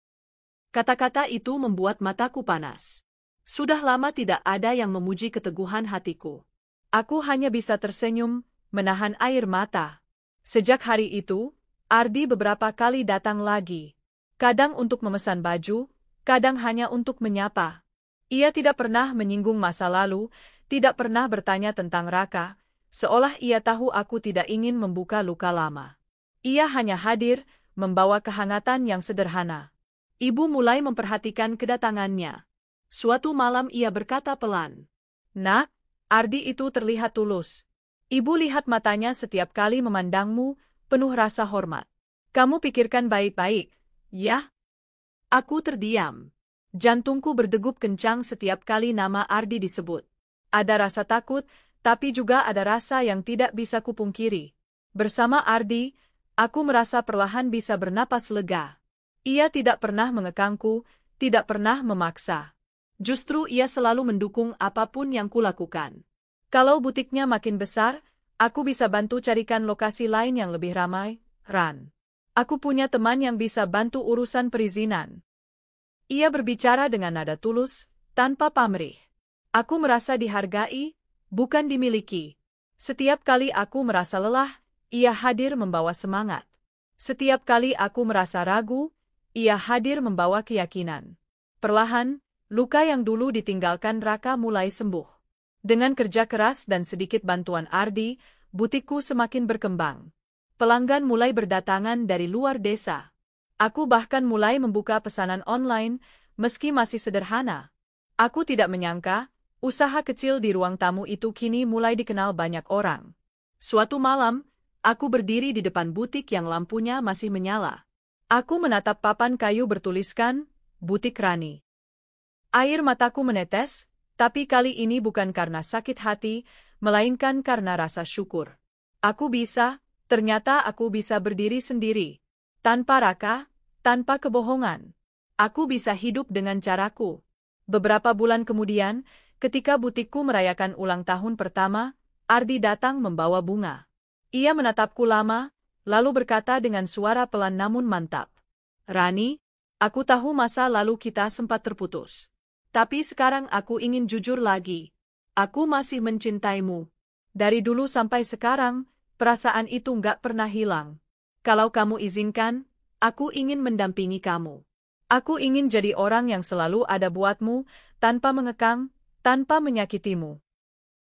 Kata-kata itu membuat mataku panas. Sudah lama tidak ada yang memuji keteguhan hatiku. Aku hanya bisa tersenyum, menahan air mata. Sejak hari itu, Ardi beberapa kali datang lagi. Kadang untuk memesan baju, kadang hanya untuk menyapa. Ia tidak pernah menyinggung masa lalu, tidak pernah bertanya tentang Raka, seolah ia tahu aku tidak ingin membuka luka lama. Ia hanya hadir, membawa kehangatan yang sederhana. Ibu mulai memperhatikan kedatangannya. Suatu malam ia berkata pelan, "Nak, Ardi itu terlihat tulus. Ibu lihat matanya setiap kali memandangmu, penuh rasa hormat. Kamu pikirkan baik-baik, ya?" Aku terdiam. Jantungku berdegup kencang setiap kali nama Ardi disebut. Ada rasa takut, tapi juga ada rasa yang tidak bisa kupungkiri. Bersama Ardi, aku merasa perlahan bisa bernapas lega. Ia tidak pernah mengekangku, tidak pernah memaksa. Justru ia selalu mendukung apapun yang kulakukan. Kalau butiknya makin besar, aku bisa bantu carikan lokasi lain yang lebih ramai, Ran. Aku punya teman yang bisa bantu urusan perizinan. Ia berbicara dengan nada tulus, tanpa pamrih. Aku merasa dihargai, bukan dimiliki. Setiap kali aku merasa lelah, ia hadir membawa semangat. Setiap kali aku merasa ragu, ia hadir membawa keyakinan. Perlahan, luka yang dulu ditinggalkan Raka mulai sembuh. Dengan kerja keras dan sedikit bantuan Ardi, butikku semakin berkembang. Pelanggan mulai berdatangan dari luar desa. Aku bahkan mulai membuka pesanan online, meski masih sederhana. Aku tidak menyangka, usaha kecil di ruang tamu itu kini mulai dikenal banyak orang. Suatu malam, aku berdiri di depan butik yang lampunya masih menyala. Aku menatap papan kayu bertuliskan, "Butik Rani." Air mataku menetes, tapi kali ini bukan karena sakit hati, melainkan karena rasa syukur. Ternyata aku bisa berdiri sendiri. Tanpa Raka, tanpa kebohongan. Aku bisa hidup dengan caraku. Beberapa bulan kemudian, ketika butikku merayakan ulang tahun pertama, Ardi datang membawa bunga. Ia menatapku lama, lalu berkata dengan suara pelan namun mantap, "Rani, aku tahu masa lalu kita sempat terputus. Tapi sekarang aku ingin jujur lagi. Aku masih mencintaimu. Dari dulu sampai sekarang, perasaan itu nggak pernah hilang. Kalau kamu izinkan, aku ingin mendampingi kamu. Aku ingin jadi orang yang selalu ada buatmu, tanpa mengekang, tanpa menyakitimu."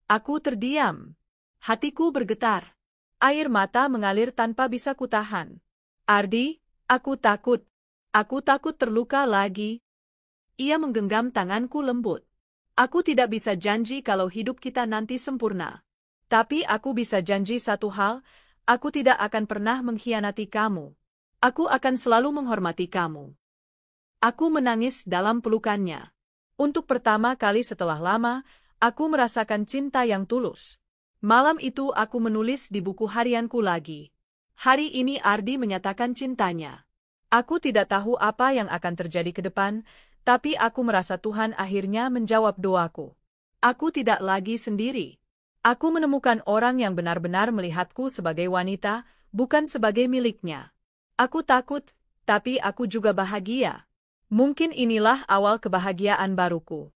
Aku terdiam. Hatiku bergetar. Air mata mengalir tanpa bisa kutahan. "Ardi, aku takut. Aku takut terluka lagi." Ia menggenggam tanganku lembut. "Aku tidak bisa janji kalau hidup kita nanti sempurna. Tapi aku bisa janji satu hal, aku tidak akan pernah mengkhianati kamu. Aku akan selalu menghormati kamu." Aku menangis dalam pelukannya. Untuk pertama kali setelah lama, aku merasakan cinta yang tulus. Malam itu aku menulis di buku harianku lagi. Hari ini Ardi menyatakan cintanya. Aku tidak tahu apa yang akan terjadi ke depan, tapi aku merasa Tuhan akhirnya menjawab doaku. Aku tidak lagi sendiri. Aku menemukan orang yang benar-benar melihatku sebagai wanita, bukan sebagai miliknya. Aku takut, tapi aku juga bahagia. Mungkin inilah awal kebahagiaan baruku.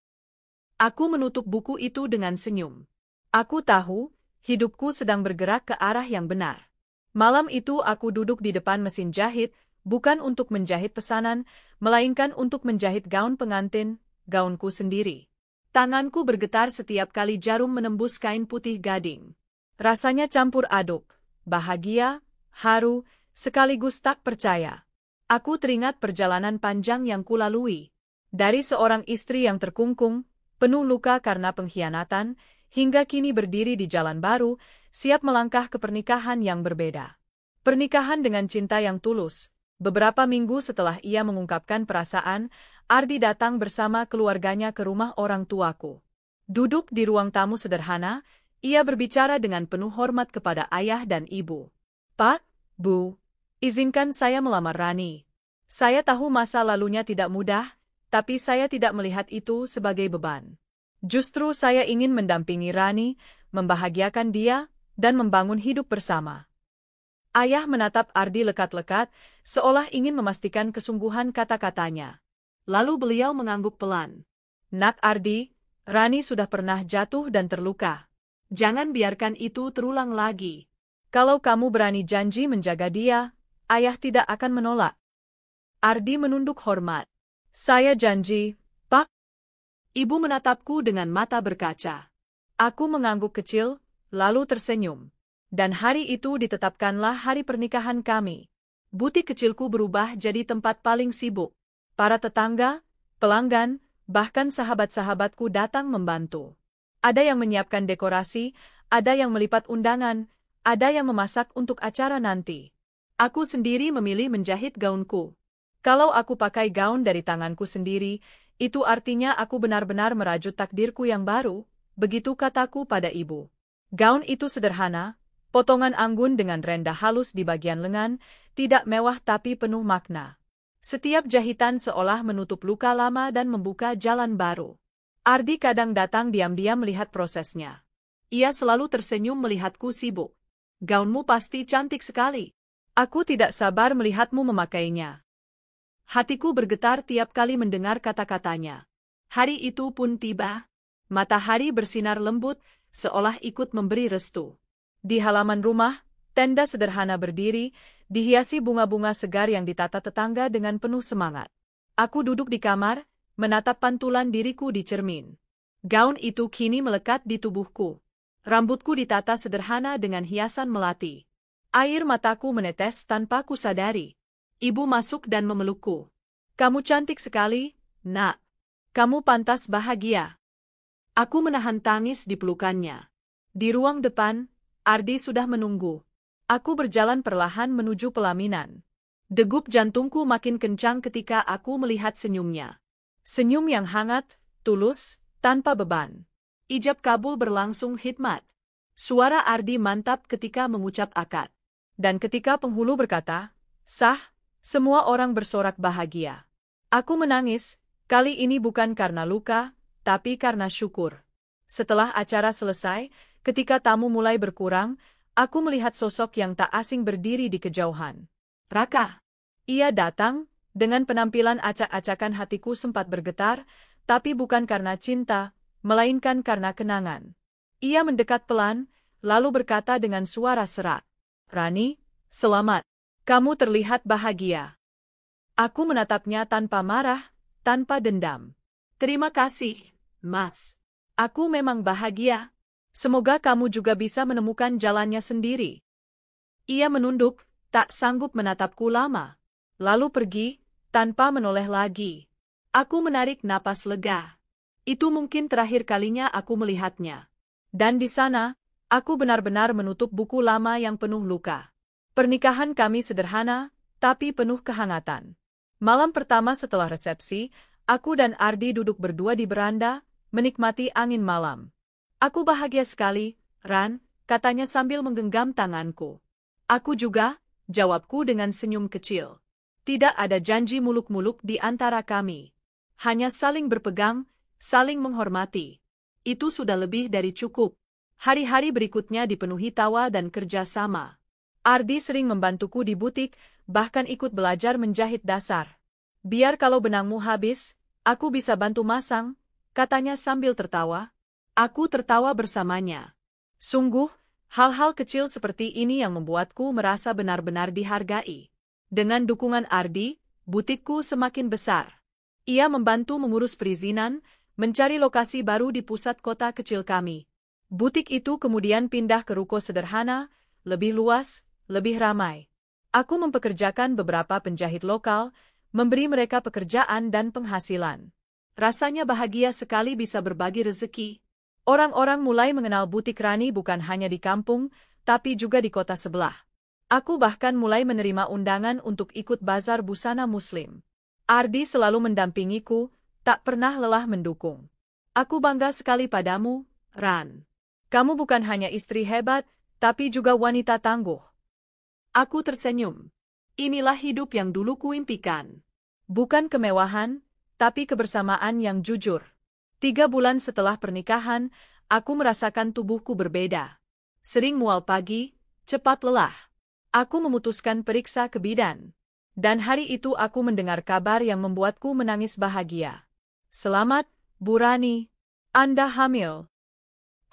Aku menutup buku itu dengan senyum. Aku tahu, hidupku sedang bergerak ke arah yang benar. Malam itu aku duduk di depan mesin jahit, bukan untuk menjahit pesanan, melainkan untuk menjahit gaun pengantin, gaunku sendiri. Tanganku bergetar setiap kali jarum menembus kain putih gading. Rasanya campur aduk, bahagia, haru, sekaligus tak percaya. Aku teringat perjalanan panjang yang kulalui. Dari seorang istri yang terkungkung, penuh luka karena pengkhianatan, hingga kini berdiri di jalan baru, siap melangkah ke pernikahan yang berbeda. Pernikahan dengan cinta yang tulus, Beberapa minggu setelah ia mengungkapkan perasaan, Ardi datang bersama keluarganya ke rumah orang tuaku. Duduk di ruang tamu sederhana, ia berbicara dengan penuh hormat kepada ayah dan ibu. "Pak, Bu, izinkan saya melamar Rani. Saya tahu masa lalunya tidak mudah, tapi saya tidak melihat itu sebagai beban. Justru saya ingin mendampingi Rani, membahagiakan dia, dan membangun hidup bersama." Ayah menatap Ardi lekat-lekat, seolah ingin memastikan kesungguhan kata-katanya. Lalu beliau mengangguk pelan. "Nak Ardi, Rani sudah pernah jatuh dan terluka. Jangan biarkan itu terulang lagi. Kalau kamu berani janji menjaga dia, ayah tidak akan menolak." Ardi menunduk hormat. "Saya janji, Pak." Ibu menatapku dengan mata berkaca. Aku mengangguk kecil, lalu tersenyum. Dan hari itu ditetapkanlah hari pernikahan kami. Butik kecilku berubah jadi tempat paling sibuk. Para tetangga, pelanggan, bahkan sahabat-sahabatku datang membantu. Ada yang menyiapkan dekorasi, ada yang melipat undangan, ada yang memasak untuk acara nanti. Aku sendiri memilih menjahit gaunku. Kalau aku pakai gaun dari tanganku sendiri, itu artinya aku benar-benar merajut takdirku yang baru, begitu kataku pada ibu. Gaun itu sederhana, potongan anggun dengan rendah halus di bagian lengan, tidak mewah tapi penuh makna. Setiap jahitan seolah menutup luka lama dan membuka jalan baru. Ardi kadang datang diam-diam melihat prosesnya. Ia selalu tersenyum melihatku sibuk. "Gaunmu pasti cantik sekali. Aku tidak sabar melihatmu memakainya." Hatiku bergetar tiap kali mendengar kata-katanya. Hari itu pun tiba. Matahari bersinar lembut, seolah ikut memberi restu. Di halaman rumah, tenda sederhana berdiri, dihiasi bunga-bunga segar yang ditata tetangga dengan penuh semangat. Aku duduk di kamar, menatap pantulan diriku di cermin. Gaun itu kini melekat di tubuhku. Rambutku ditata sederhana dengan hiasan melati. Air mataku menetes tanpa kusadari. Ibu masuk dan memelukku. "Kamu cantik sekali, Nak. Kamu pantas bahagia." Aku menahan tangis di pelukannya. Di ruang depan, Ardi sudah menunggu. Aku berjalan perlahan menuju pelaminan. Degup jantungku makin kencang ketika aku melihat senyumnya. Senyum yang hangat, tulus, tanpa beban. Ijab kabul berlangsung hikmat. Suara Ardi mantap ketika mengucap akad. Dan ketika penghulu berkata, "Sah," semua orang bersorak bahagia. Aku menangis, kali ini bukan karena luka, tapi karena syukur. Setelah acara selesai, ketika tamu mulai berkurang, aku melihat sosok yang tak asing berdiri di kejauhan. "Raka." Ia datang, dengan penampilan acak-acakan. Hatiku sempat bergetar, tapi bukan karena cinta, melainkan karena kenangan. Ia mendekat pelan, lalu berkata dengan suara serak, "Rani, selamat. Kamu terlihat bahagia." Aku menatapnya tanpa marah, tanpa dendam. "Terima kasih, Mas. Aku memang bahagia. Semoga kamu juga bisa menemukan jalannya sendiri." Ia menunduk, tak sanggup menatapku lama. Lalu pergi, tanpa menoleh lagi. Aku menarik napas lega. Itu mungkin terakhir kalinya aku melihatnya. Dan di sana, aku benar-benar menutup buku lama yang penuh luka. Pernikahan kami sederhana, tapi penuh kehangatan. Malam pertama setelah resepsi, aku dan Ardi duduk berdua di beranda, menikmati angin malam. "Aku bahagia sekali, Ran," katanya sambil menggenggam tanganku. "Aku juga," jawabku dengan senyum kecil. Tidak ada janji muluk-muluk di antara kami. Hanya saling berpegang, saling menghormati. Itu sudah lebih dari cukup. Hari-hari berikutnya dipenuhi tawa dan kerja sama. Ardi sering membantuku di butik, bahkan ikut belajar menjahit dasar. "Biar kalau benangmu habis, aku bisa bantu masang," katanya sambil tertawa. Aku tertawa bersamanya. Sungguh, hal-hal kecil seperti ini yang membuatku merasa benar-benar dihargai. Dengan dukungan Ardi, butikku semakin besar. Ia membantu mengurus perizinan, mencari lokasi baru di pusat kota kecil kami. Butik itu kemudian pindah ke ruko sederhana, lebih luas, lebih ramai. Aku mempekerjakan beberapa penjahit lokal, memberi mereka pekerjaan dan penghasilan. Rasanya bahagia sekali bisa berbagi rezeki. Orang-orang mulai mengenal butik Rani bukan hanya di kampung, tapi juga di kota sebelah. Aku bahkan mulai menerima undangan untuk ikut bazar busana muslim. Ardi selalu mendampingiku, tak pernah lelah mendukung. Aku bangga sekali padamu, Ran. Kamu bukan hanya istri hebat, tapi juga wanita tangguh. Aku tersenyum. Inilah hidup yang dulu kuimpikan. Bukan kemewahan, tapi kebersamaan yang jujur. 3 bulan setelah pernikahan, aku merasakan tubuhku berbeda. Sering mual pagi, cepat lelah. Aku memutuskan periksa ke bidan. Dan hari itu aku mendengar kabar yang membuatku menangis bahagia. Selamat, Bu Rani. Anda hamil.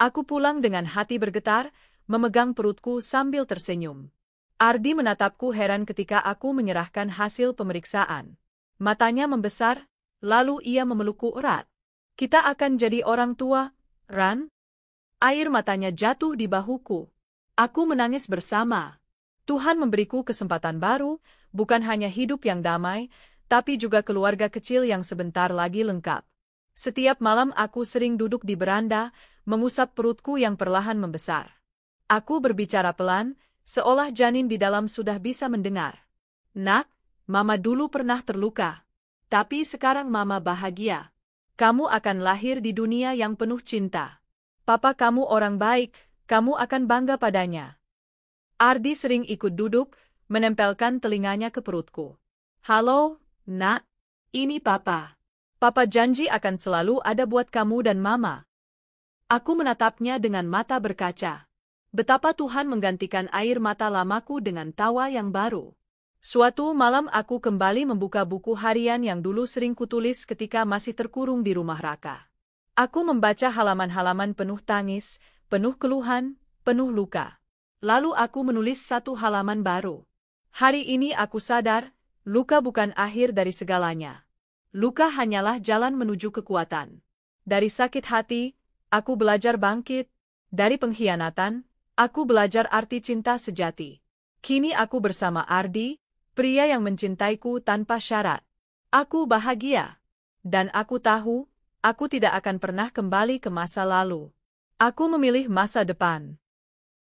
Aku pulang dengan hati bergetar, memegang perutku sambil tersenyum. Ardi menatapku heran ketika aku menyerahkan hasil pemeriksaan. Matanya membesar, lalu ia memelukku erat. Kita akan jadi orang tua, Ran? Air matanya jatuh di bahuku. Aku menangis bersama. Tuhan memberiku kesempatan baru, bukan hanya hidup yang damai, tapi juga keluarga kecil yang sebentar lagi lengkap. Setiap malam aku sering duduk di beranda, mengusap perutku yang perlahan membesar. Aku berbicara pelan, seolah janin di dalam sudah bisa mendengar. Nak, Mama dulu pernah terluka. Tapi sekarang Mama bahagia. Kamu akan lahir di dunia yang penuh cinta. Papa kamu orang baik, kamu akan bangga padanya. Ardi sering ikut duduk, menempelkan telinganya ke perutku. Halo, Nak. Ini Papa. Papa janji akan selalu ada buat kamu dan Mama. Aku menatapnya dengan mata berkaca. Betapa Tuhan menggantikan air mata lamaku dengan tawa yang baru. Suatu malam aku kembali membuka buku harian yang dulu sering kutulis ketika masih terkurung di rumah Raka. Aku membaca halaman-halaman penuh tangis, penuh keluhan, penuh luka. Lalu aku menulis satu halaman baru. Hari ini aku sadar, luka bukan akhir dari segalanya. Luka hanyalah jalan menuju kekuatan. Dari sakit hati, aku belajar bangkit. Dari pengkhianatan, aku belajar arti cinta sejati. Kini aku bersama Ardi, pria yang mencintaiku tanpa syarat. Aku bahagia. Dan aku tahu, aku tidak akan pernah kembali ke masa lalu. Aku memilih masa depan.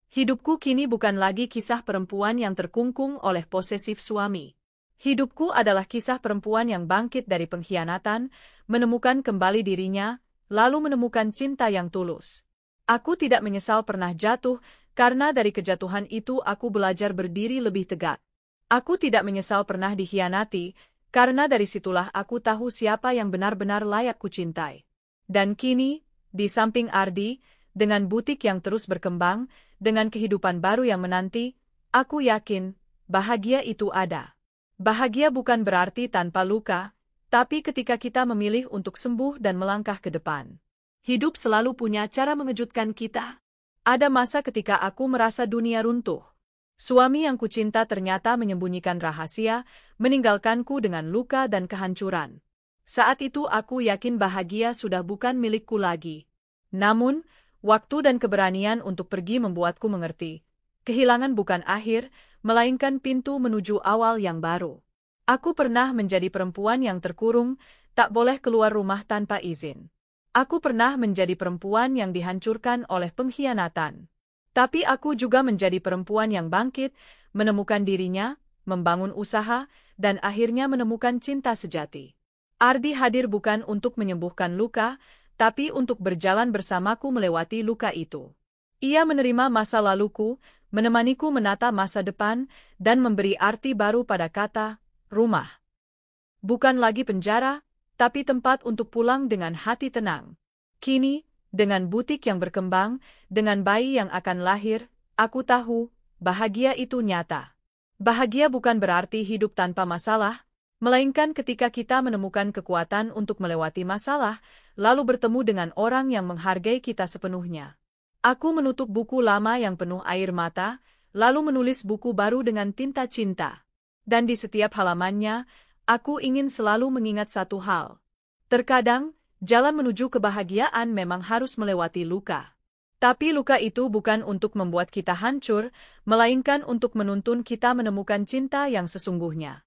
Hidupku kini bukan lagi kisah perempuan yang terkungkung oleh posesif suami. Hidupku adalah kisah perempuan yang bangkit dari pengkhianatan, menemukan kembali dirinya, lalu menemukan cinta yang tulus. Aku tidak menyesal pernah jatuh, karena dari kejatuhan itu aku belajar berdiri lebih tegak. Aku tidak menyesal pernah dikhianati, karena dari situlah aku tahu siapa yang benar-benar layak kucintai. Dan kini, di samping Ardi, dengan butik yang terus berkembang, dengan kehidupan baru yang menanti, aku yakin, bahagia itu ada. Bahagia bukan berarti tanpa luka, tapi ketika kita memilih untuk sembuh dan melangkah ke depan. Hidup selalu punya cara mengejutkan kita. Ada masa ketika aku merasa dunia runtuh. Suami yang kucinta ternyata menyembunyikan rahasia, meninggalkanku dengan luka dan kehancuran. Saat itu aku yakin bahagia sudah bukan milikku lagi. Namun, waktu dan keberanian untuk pergi membuatku mengerti. Kehilangan bukan akhir, melainkan pintu menuju awal yang baru. Aku pernah menjadi perempuan yang terkurung, tak boleh keluar rumah tanpa izin. Aku pernah menjadi perempuan yang dihancurkan oleh pengkhianatan. Tapi aku juga menjadi perempuan yang bangkit, menemukan dirinya, membangun usaha, dan akhirnya menemukan cinta sejati. Ardi hadir bukan untuk menyembuhkan luka, tapi untuk berjalan bersamaku melewati luka itu. Ia menerima masa laluku, menemaniku menata masa depan, dan memberi arti baru pada kata, rumah. Bukan lagi penjara, tapi tempat untuk pulang dengan hati tenang. Kini, dengan butik yang berkembang, dengan bayi yang akan lahir, aku tahu, bahagia itu nyata. Bahagia bukan berarti hidup tanpa masalah, melainkan ketika kita menemukan kekuatan untuk melewati masalah, lalu bertemu dengan orang yang menghargai kita sepenuhnya. Aku menutup buku lama yang penuh air mata, lalu menulis buku baru dengan tinta cinta. Dan di setiap halamannya, aku ingin selalu mengingat satu hal. Terkadang, jalan menuju kebahagiaan memang harus melewati luka. Tapi luka itu bukan untuk membuat kita hancur, melainkan untuk menuntun kita menemukan cinta yang sesungguhnya.